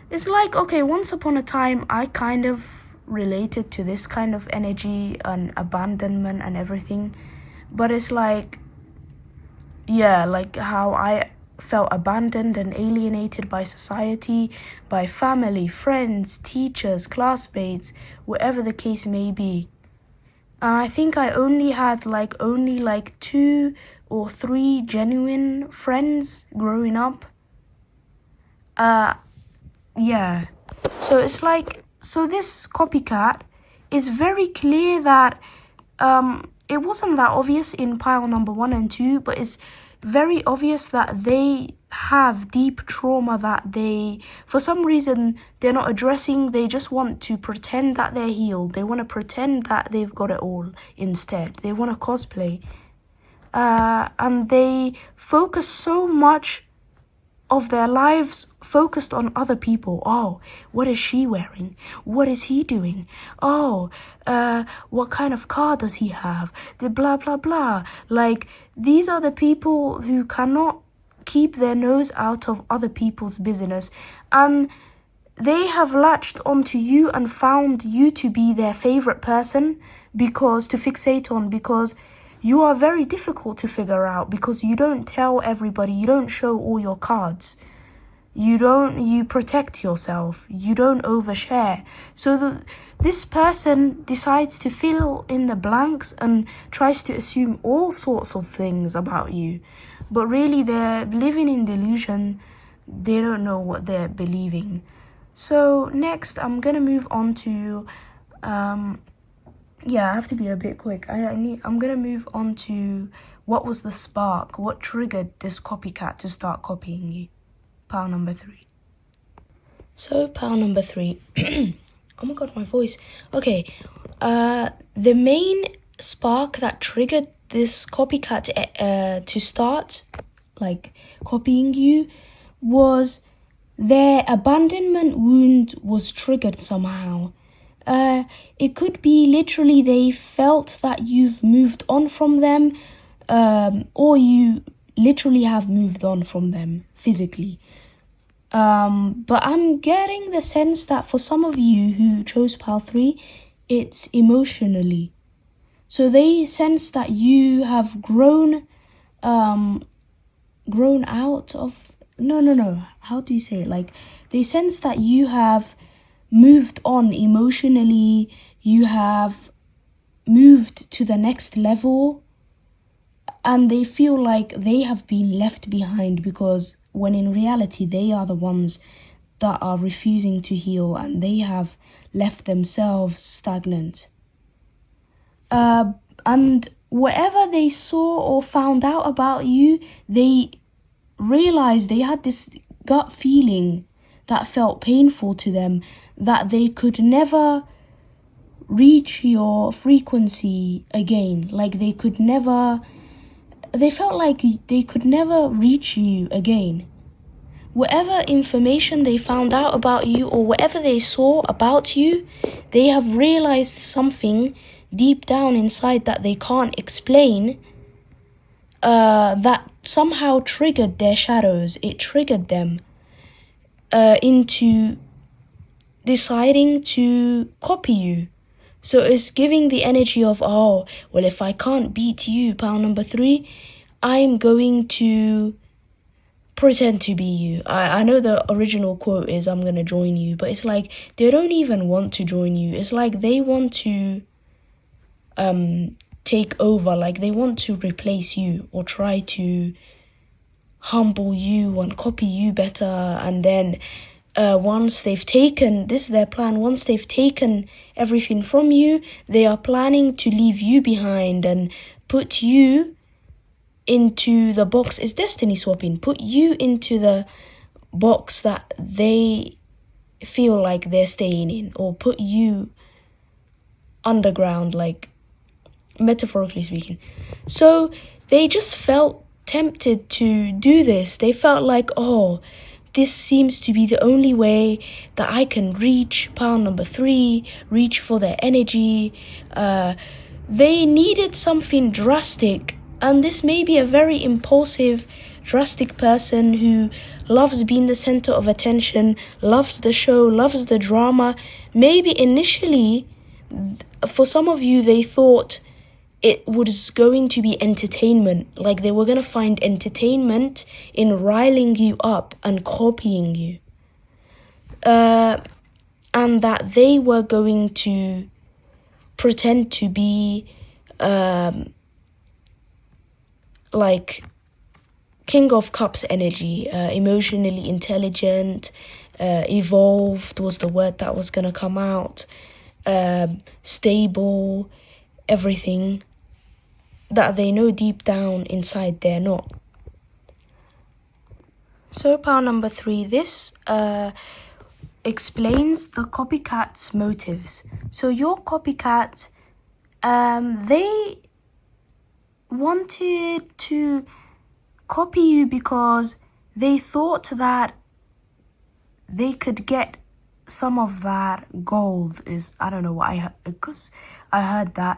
it's like, okay, once upon a time, I kind of related to this kind of energy and abandonment and everything. But it's like, yeah, like how I felt abandoned and alienated by society, by family, friends, teachers, classmates, whatever the case may be. I think I only had like 2 or 3 genuine friends growing up. Yeah. So it's like, so this copycat is very clear that it wasn't that obvious in pile number 1 and 2, but it's very obvious that they have deep trauma that they, for some reason, they're not addressing. They just want to pretend that they're healed. They want to pretend that they've got it all instead. They want to cosplay. And they focus so much of their lives focused on other people. Oh, what is she wearing? What is he doing? Oh, what kind of car does he have? The blah, blah, blah. Like, these are the people who cannot keep their nose out of other people's business. And they have latched onto you and found you to be their favorite person because to fixate on, because you are very difficult to figure out, because you don't tell everybody, you don't show all your cards. You protect yourself. You don't overshare. So this person decides to fill in the blanks and tries to assume all sorts of things about you. But really, they're living in delusion. They don't know what they're believing. So next, I'm going to move on to... yeah, I have to be a bit quick. I'm going to move on to what was the spark? What triggered this copycat to start copying you? Pile number 3. So, pile number 3. Oh my god, my voice. Okay. The main spark that triggered this copycat to start, like, copying you was their abandonment wound was triggered somehow. It could be literally they felt that you've moved on from them, or you literally have moved on from them physically. But I'm getting the sense that for some of you who chose pile 3, it's emotionally. So they sense that you have grown out of... No. How do you say it? Like, they sense that you have moved on emotionally, you have moved to the next level, and they feel like they have been left behind, because when in reality they are the ones that are refusing to heal and they have left themselves stagnant. And whatever they saw or found out about you, they realized they had this gut feeling that felt painful to them, that they could never reach your frequency again. Like they felt like they could never reach you again. Whatever information they found out about you or whatever they saw about you, they have realized something deep down inside that they can't explain, that somehow triggered their shadows. It triggered them into deciding to copy you. So it's giving the energy of, oh, well, if I can't beat you, pile number 3, I'm going to pretend to be you. I know the original quote is I'm gonna join you, but it's like they don't even want to join you. It's like they want to take over, like they want to replace you or try to humble you and copy you better. And then once they've taken, this is their plan, once they've taken everything from you, they are planning to leave you behind and put you into the box. It's destiny swapping. Put you into the box that they feel like they're staying in, or put you underground, like metaphorically speaking. So they just felt tempted to do this. They felt like, oh, this seems to be the only way that I can reach pound number 3, reach for their energy. They needed something drastic, and this may be a very impulsive, drastic person who loves being the center of attention, loves the show, loves the drama. Maybe initially, for some of you, they thought it was going to be entertainment, like they were going to find entertainment in riling you up and copying you. And that they were going to pretend to be like King of Cups energy, emotionally intelligent, evolved was the word that was going to come out, stable, everything that they know deep down inside they're not. So pound number 3, this explains the copycat's motives. So your copycat, they wanted to copy you because they thought that they could get some of that gold. Is, I don't know why, because I heard that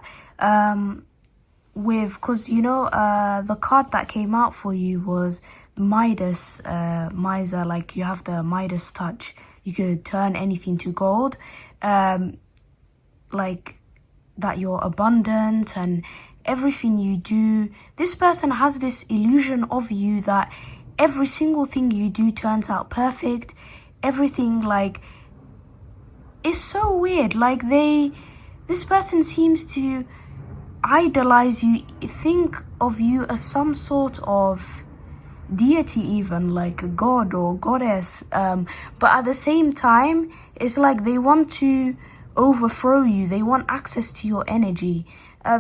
because you know the card that came out for you was Midas, miser, like you have the Midas touch, you could turn anything to gold, like that you're abundant and everything you do. This person has this illusion of you that every single thing you do turns out perfect. Everything, like, is so weird. Like this person seems to idolize you, think of you as some sort of deity, even like a god or goddess, but at the same time it's like they want to overthrow you. They want access to your energy.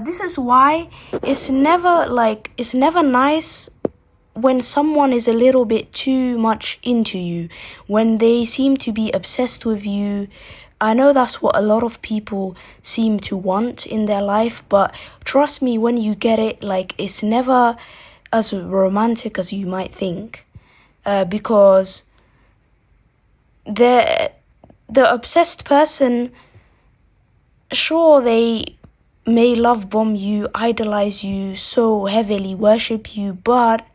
This is why it's never nice when someone is a little bit too much into you, when they seem to be obsessed with you. I know that's what a lot of people seem to want in their life, but trust me, when you get it, like, it's never as romantic as you might think, because the obsessed person, sure, they may love bomb you, idolize you so heavily, worship you, but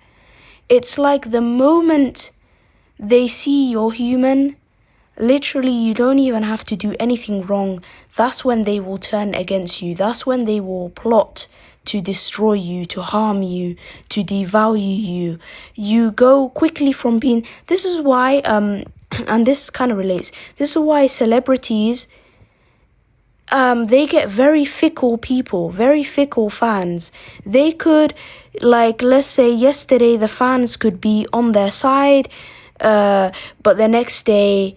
it's like the moment they see you're human, literally, you don't even have to do anything wrong. That's when they will turn against you. That's when they will plot to destroy you, to harm you, to devalue you. You go quickly from being... This is why, and this kind of relates, this is why celebrities, they get very fickle people, very fickle fans. They could, like, let's say yesterday the fans could be on their side, but the next day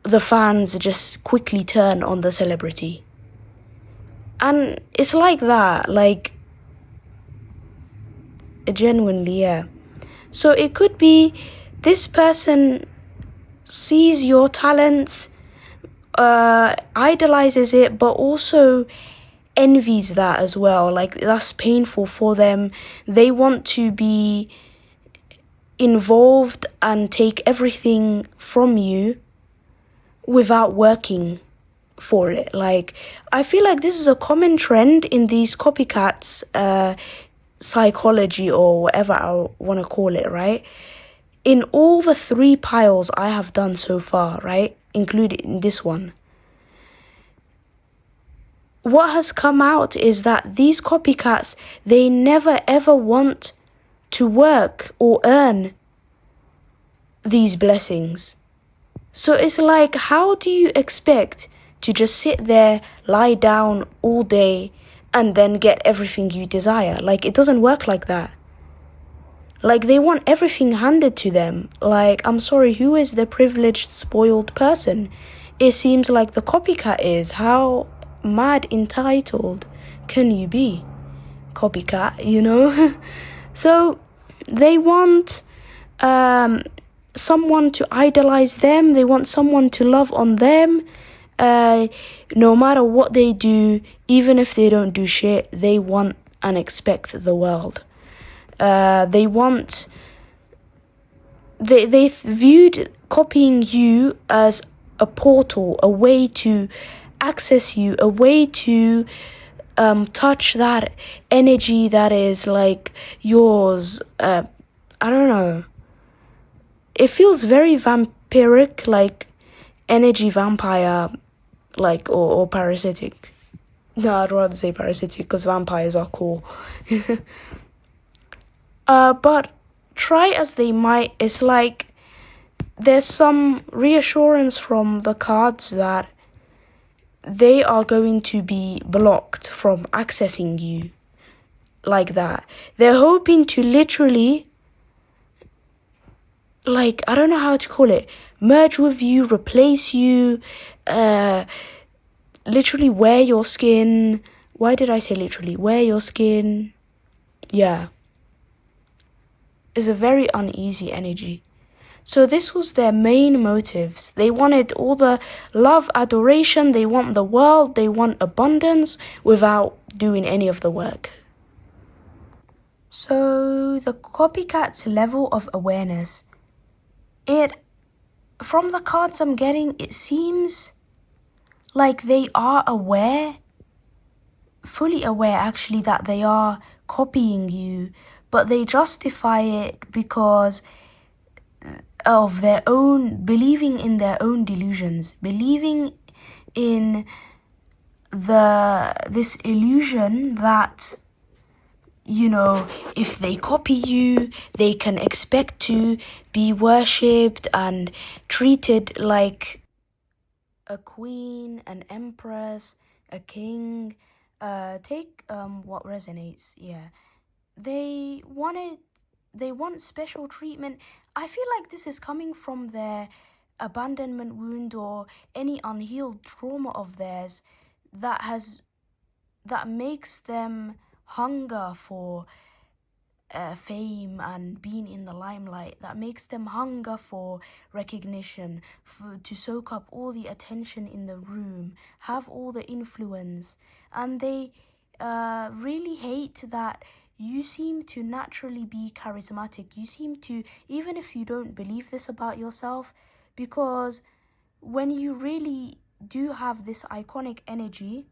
the fans just quickly turn on the celebrity. And it's like that, like, genuinely, yeah. So it could be this person sees your talents, idolizes it, but also envies that as well. Like, that's painful for them. They want to be involved and take everything from you without working for it. Like, I feel like this is a common trend in these copycats, psychology, or whatever I want to call it, right? In all the 3 piles I have done so far, right, including this one, what has come out is that these copycats, they never ever want to work or earn these blessings. So it's like, how do you expect to just sit there, lie down all day, and then get everything you desire? Like, it doesn't work like that. Like, they want everything handed to them. Like, I'm sorry, who is the privileged, spoiled person? It seems like the copycat is. How mad entitled can you be? Copycat, you know? So, they want someone to idolize them. They want someone to love on them. No matter what they do, even if they don't do shit, they want and expect the world. They viewed copying you as a portal, a way to access you, a way to touch that energy that is like yours. I don't know. It feels very vampiric, like energy vampire, like, or parasitic. No, I'd rather say parasitic because vampires are cool. But try as they might, it's like there's some reassurance from the cards that they are going to be blocked from accessing you like that. They're hoping to literally, like, I don't know how to call it, merge with you, replace you, literally wear your skin. Why did I say literally? Wear your skin. Yeah. It's a very uneasy energy. So this was their main motives. They wanted all the love, adoration, they want the world, they want abundance without doing any of the work. So the copycat's level of awareness. From the cards I'm getting, it seems like they are aware, fully aware actually, that they are copying you, but they justify it because of their own, believing in their own delusions, believing in this illusion that, you know, if they copy you, they can expect to be worshipped and treated like a queen, an empress, a king. Take what resonates. Yeah, they want special treatment. I feel like this is coming from their abandonment wound or any unhealed trauma of theirs that makes them hunger for fame and being in the limelight, that makes them hunger for recognition, to soak up all the attention in the room, have all the influence. And they really hate that you seem to naturally be charismatic. You seem to, even if you don't believe this about yourself, because when you really do have this iconic energy,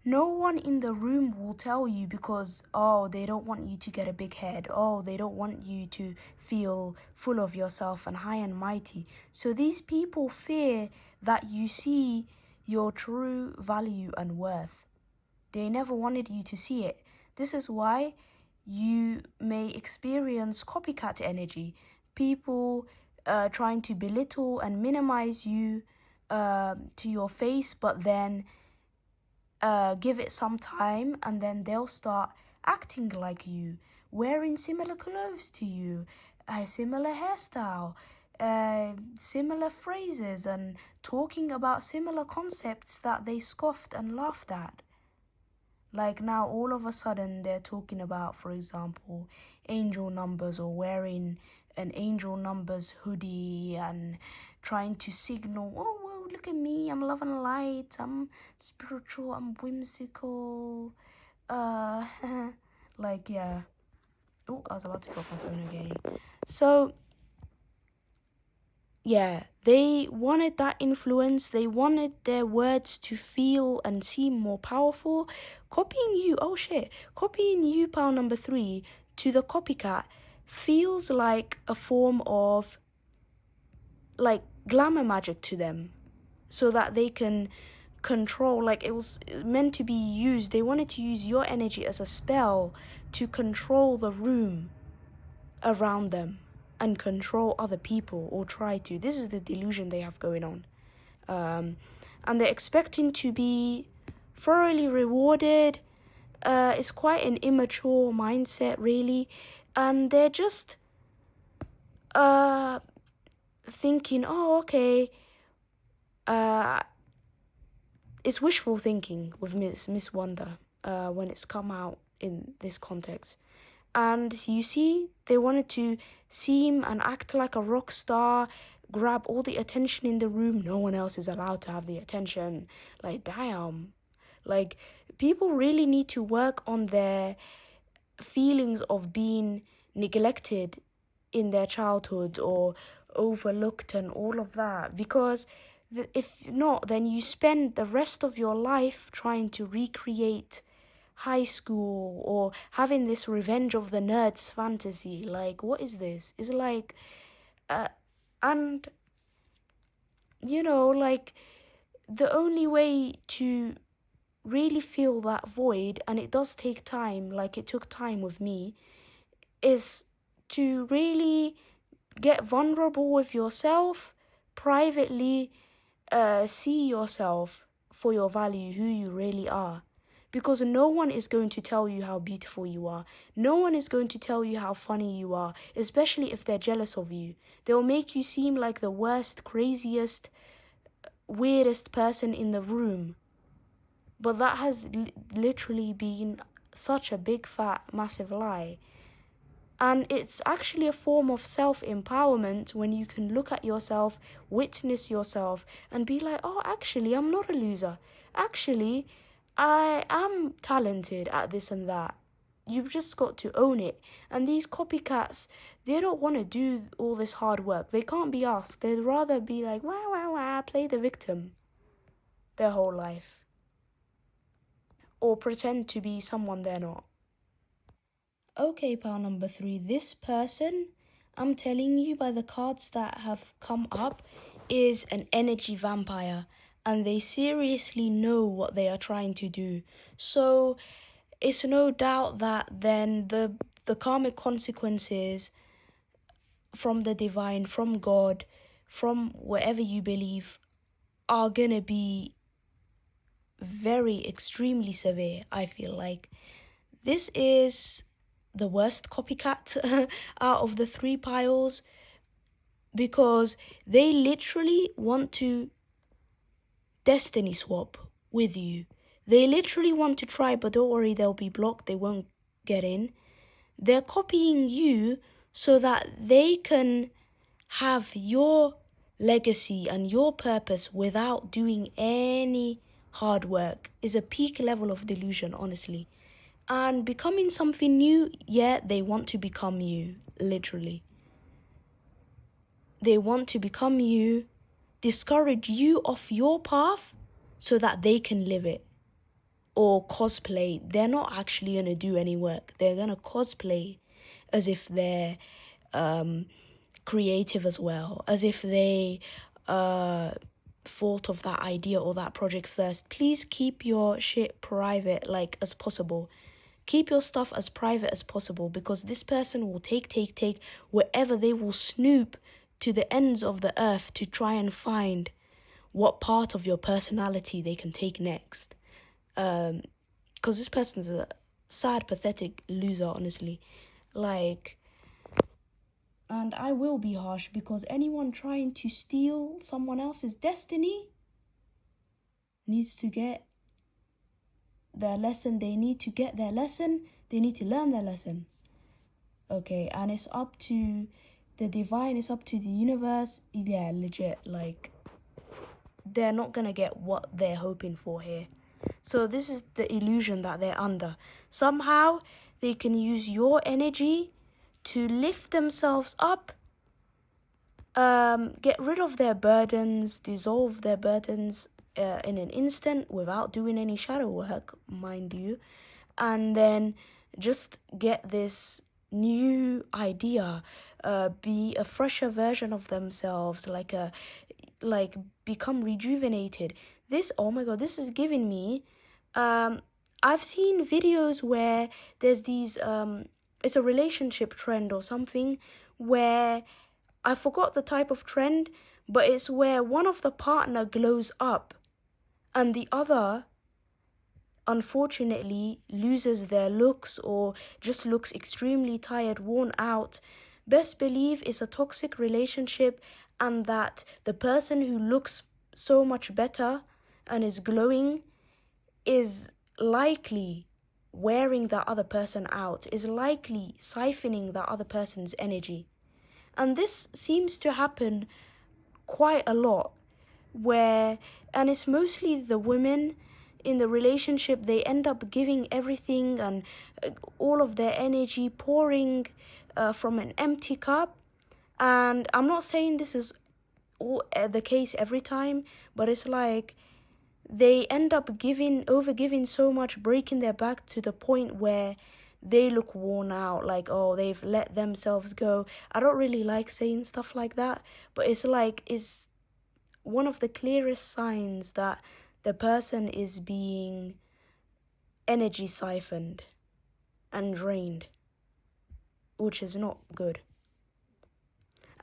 no one in the room will tell you because, oh, they don't want you to get a big head. Oh, they don't want you to feel full of yourself and high and mighty. So these people fear that you see your true value and worth. They never wanted you to see it. This is why you may experience copycat energy. People trying to belittle and minimize you to your face, but then give it some time and then they'll start acting like you, wearing similar clothes to you, a similar hairstyle, similar phrases, and talking about similar concepts that they scoffed and laughed at. Like now all of a sudden they're talking about, for example, angel numbers, or wearing an angel numbers hoodie and trying to signal, oh, well, look at me, I'm love and light, I'm spiritual, I'm whimsical. Like, yeah. Oh, I was about to drop my phone again. So yeah, they wanted that influence. They wanted their words to feel and seem more powerful. Copying you, oh shit, copying you, pal number 3, to the copycat feels like a form of like glamour magic to them, so that they can control, like it was meant to be used. They wanted to use your energy as a spell to control the room around them. and control other people, or try to. This is the delusion they have going on. And they're expecting to be thoroughly rewarded. It's quite an immature mindset, really. And they're just thinking, oh, okay, it's wishful thinking with Miss Wonder when it's come out in this context. And you see, they wanted to seem and act like a rock star, grab all the attention in the room. No one else is allowed to have the attention. Like, damn. Like, people really need to work on their feelings of being neglected in their childhood or overlooked and all of that, because if not, then you spend the rest of your life trying to recreate high school or having this revenge of the nerds fantasy. Like, what is this? It's like and you know, like, the only way to really fill that void, and it does take time, like it took time with me, is to really get vulnerable with yourself privately, see yourself for your value, who you really are. Because no one is going to tell you how beautiful you are. No one is going to tell you how funny you are, especially if they're jealous of you. They'll make you seem like the worst, craziest, weirdest person in the room. But that has literally been such a big, fat, massive lie. And it's actually a form of self-empowerment when you can look at yourself, witness yourself, and be like, oh, actually, I'm not a loser. Actually, I am talented at this and that. You've just got to own it. And these copycats, they don't want to do all this hard work. They can't be asked. They'd rather be like, wah, wah, wah, play the victim their whole life. Or pretend to be someone they're not. Okay, pal number 3, this person, I'm telling you by the cards that have come up, is an energy vampire, and they seriously know what they are trying to do. So it's no doubt that then the karmic consequences from the divine, from God, from wherever you believe, are gonna be very extremely severe, I feel like. This is the worst copycat out of the 3 piles, because they literally want to destiny swap with you. They literally want to try, but don't worry, they'll be blocked, they won't get in. They're copying you so that they can have your legacy and your purpose without doing any hard work. Is a peak level of delusion, honestly. And becoming something new, yeah, they want to become you, literally. They want to become you, discourage you off your path so that they can live it. Or cosplay. They're not actually going to do any work. They're going to cosplay as if they're creative as well, as if they thought of that idea or that project first. Please keep your shit private, like, as possible. Keep your stuff as private as possible, because this person will take wherever. They will snoop to the ends of the earth to try and find what part of your personality they can take next. Because this person's a sad, pathetic loser, honestly. Like, and I will be harsh, because anyone trying to steal someone else's destiny needs to get their lesson. They need to get their lesson. They need to learn their lesson. Okay, and it's up to the divine, it's up to the universe. Yeah, legit, like, they're not gonna get what they're hoping for here. So this is the illusion that they're under. Somehow they can use your energy to lift themselves up, get rid of their burdens, dissolve their burdens in an instant without doing any shadow work, mind you, and then just get this new idea, be a fresher version of themselves, like become rejuvenated. This, oh my god, this is giving me I've seen videos where there's these it's a relationship trend or something, where I forgot the type of trend, but it's where one of the partner glows up and the other unfortunately loses their looks or just looks extremely tired, worn out. Best believe it's a toxic relationship, and that the person who looks so much better and is glowing is likely wearing that other person out, is likely siphoning that other person's energy. And this seems to happen quite a lot, and it's mostly the women in the relationship. They end up giving everything and all of their energy, pouring from an empty cup. And I'm not saying this is the case every time, but it's like they end up overgiving so much, breaking their back to the point where they look worn out, like, oh, they've let themselves go. I don't really like saying stuff like that, but it's one of the clearest signs that the person is being energy siphoned and drained, which is not good.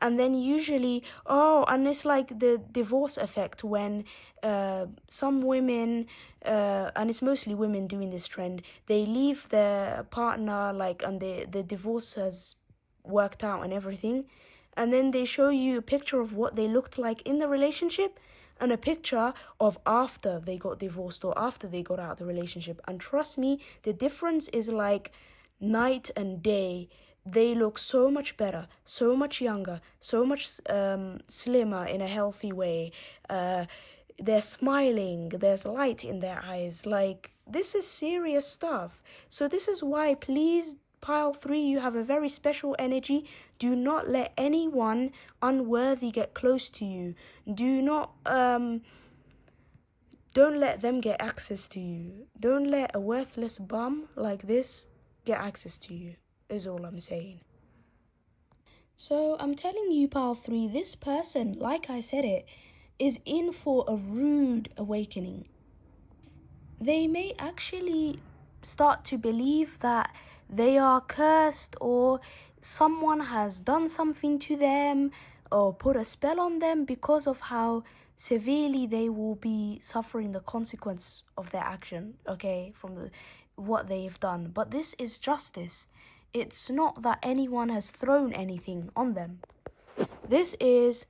And then usually, and it's like the divorce effect when some women, and it's mostly women doing this trend, they leave their partner, and the divorce has worked out and everything. And then they show you a picture of what they looked like in the relationship and a picture of after they got divorced or after they got out of the relationship. And trust me, the difference is like night and day. They look so much better, so much younger, so much slimmer in a healthy way. They're smiling, there's light in their eyes. Like, this is serious stuff. So this is why, please, pile 3, you have a very special energy. Do not let anyone unworthy get close to you. Don't let them get access to you. Don't let a worthless bum like this get access to you, is all I'm saying. So I'm telling you, pile 3, this person, like I said it, is in for a rude awakening. They may actually start to believe that they are cursed, or someone has done something to them or put a spell on them because of how severely they will be suffering the consequence of their action, okay, from what they've done. But this is justice. It's not that anyone has thrown anything on them. This is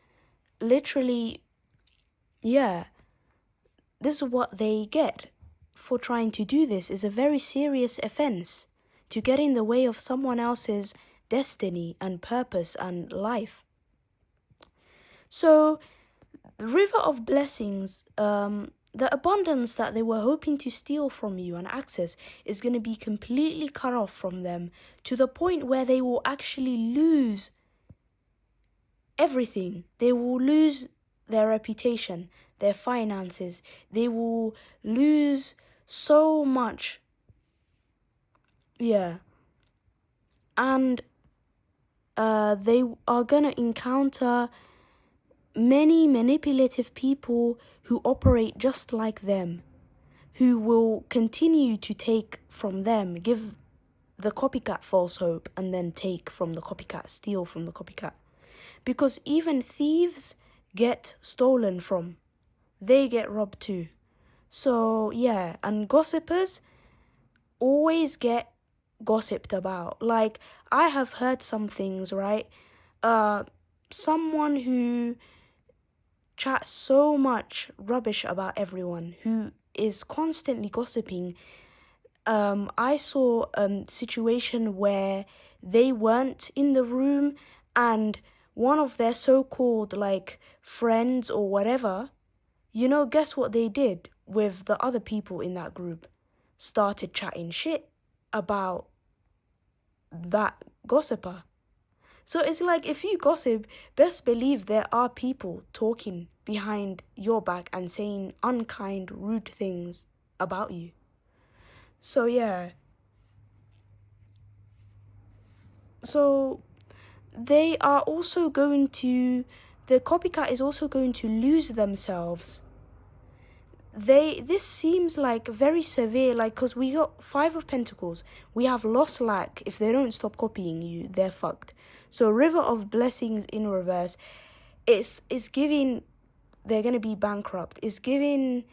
literally, this is what they get for trying to do this. Is a very serious offense to get in the way of someone else's destiny and purpose and life. So, the river of blessings, the abundance that they were hoping to steal from you and access is going to be completely cut off from them, to the point where they will actually lose everything. They will lose their reputation, their finances. They will lose so much. Yeah. And they are going to encounter many manipulative people who operate just like them, who will continue to take from them, give the copycat false hope, and then take from the copycat, steal from the copycat. Because even thieves get stolen from. They get robbed too. So, yeah, and gossipers always get gossiped about. Like, I have heard some things, right? Someone who chats so much rubbish about everyone, who is constantly gossiping. I saw a situation where they weren't in the room, and one of their so-called friends or whatever, guess what they did with the other people in that group? Started chatting shit about that gossiper. So it's like, if you gossip, best believe there are people talking behind your back and saying unkind, rude things about you. So yeah. So they are also the copycat is also going to lose themselves. this seems like very severe, like, because we got 5 of Pentacles. We have loss, lack. If they don't stop copying you, they're fucked. So River of Blessings in reverse, it's giving they're gonna be bankrupt. It's giving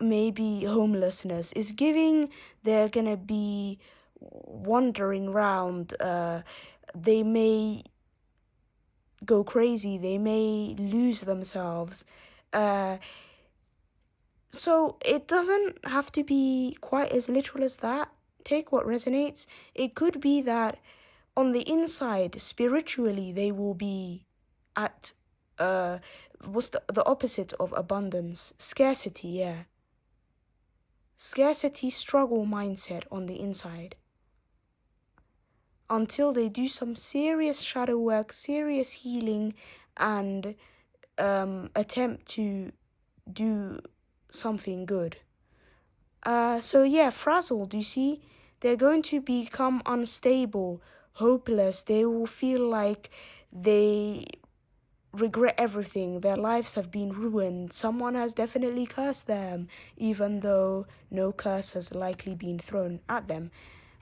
maybe homelessness. It's giving they're gonna be wandering around. They may go crazy. They may lose themselves. So it doesn't have to be quite as literal as that. Take what resonates. It could be that on the inside, spiritually, they will be at what's the opposite of abundance? Scarcity, yeah. Scarcity struggle mindset on the inside. Until they do some serious shadow work, serious healing, and attempt to do something good. So yeah, frazzled, you see? They're going to become unstable, hopeless. They will feel like they regret everything. Their lives have been ruined. Someone has definitely cursed them, even though no curse has likely been thrown at them.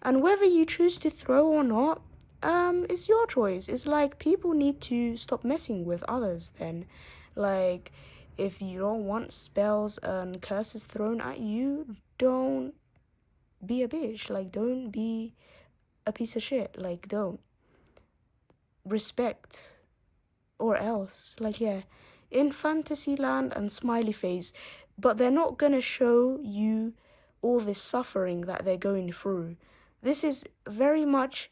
And whether you choose to throw or not, it's your choice. It's like people need to stop messing with others then. Like, if you don't want spells and curses thrown at you, don't be a bitch. Like, don't be a piece of shit. Like, don't. Respect. Or else. Like, yeah. In Fantasyland and Smiley Face. But they're not gonna show you all this suffering that they're going through. This is very much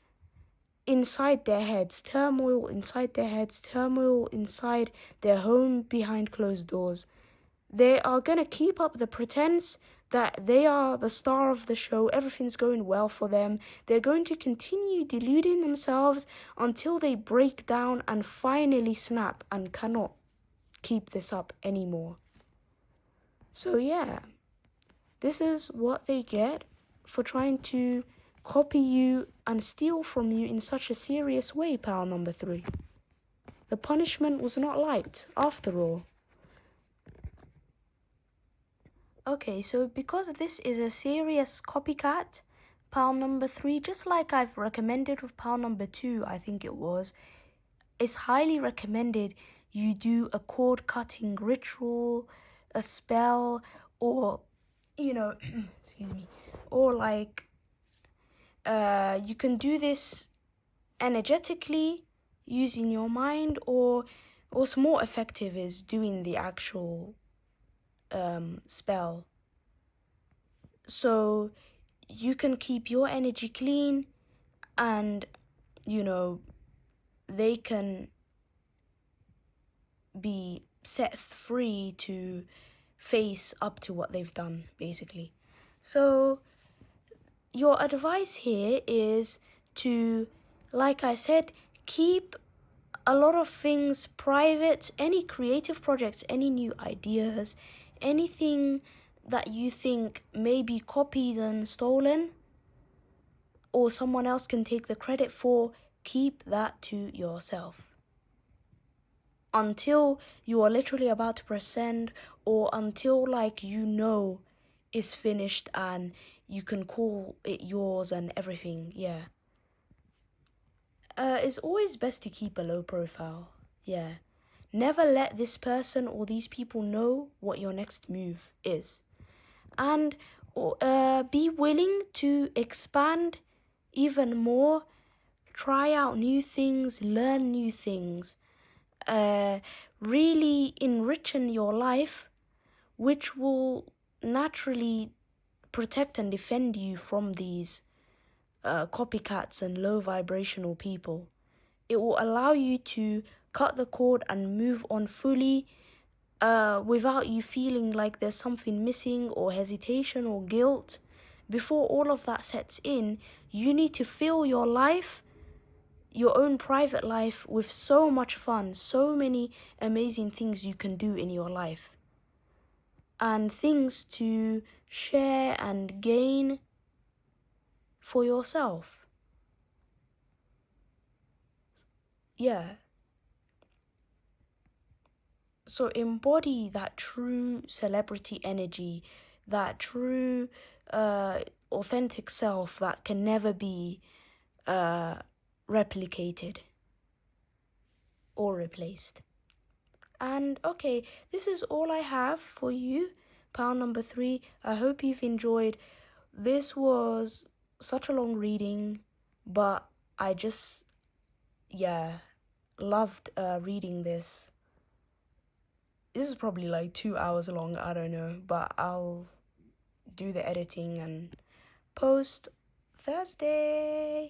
inside their heads, turmoil inside their heads, turmoil inside their home behind closed doors. They are going to keep up the pretense that they are the star of the show, everything's going well for them. They're going to continue deluding themselves until they break down and finally snap and cannot keep this up anymore. So yeah, this is what they get for trying to copy you and steal from you in such a serious way, pal number 3. The punishment was not light, after all. Okay, so because this is a serious copycat, pal number 3, just like I've recommended with pal number 2, I think it was, it's highly recommended you do a cord cutting ritual, a spell, or, excuse me, or like, you can do this energetically using your mind, or what's more effective is doing the actual spell. So you can keep your energy clean, and they can be set free to face up to what they've done, basically. So your advice here is to, like I said, keep a lot of things private. Any creative projects, any new ideas, anything that you think may be copied and stolen or someone else can take the credit for, keep that to yourself until you are literally about to press send, or until it's finished and you can call it yours and everything. Yeah. It's always best to keep a low profile. Yeah. Never let this person or these people know what your next move is. And be willing to expand even more, try out new things, learn new things, really enrichen your life, which will naturally protect and defend you from these copycats and low vibrational people. It will allow you to cut the cord and move on fully without you feeling like there's something missing or hesitation or guilt. Before all of that sets in, you need to fill your life, your own private life, with so much fun, so many amazing things you can do in your life, and things to share and gain for yourself. Yeah. So embody that true celebrity energy, that true authentic self that can never be replicated or replaced. And okay, this is all I have for you, pound number 3. I hope you've enjoyed. This was such a long reading, but I just, loved reading this. This is probably like 2 hours long, I don't know, but I'll do the editing and post Thursday.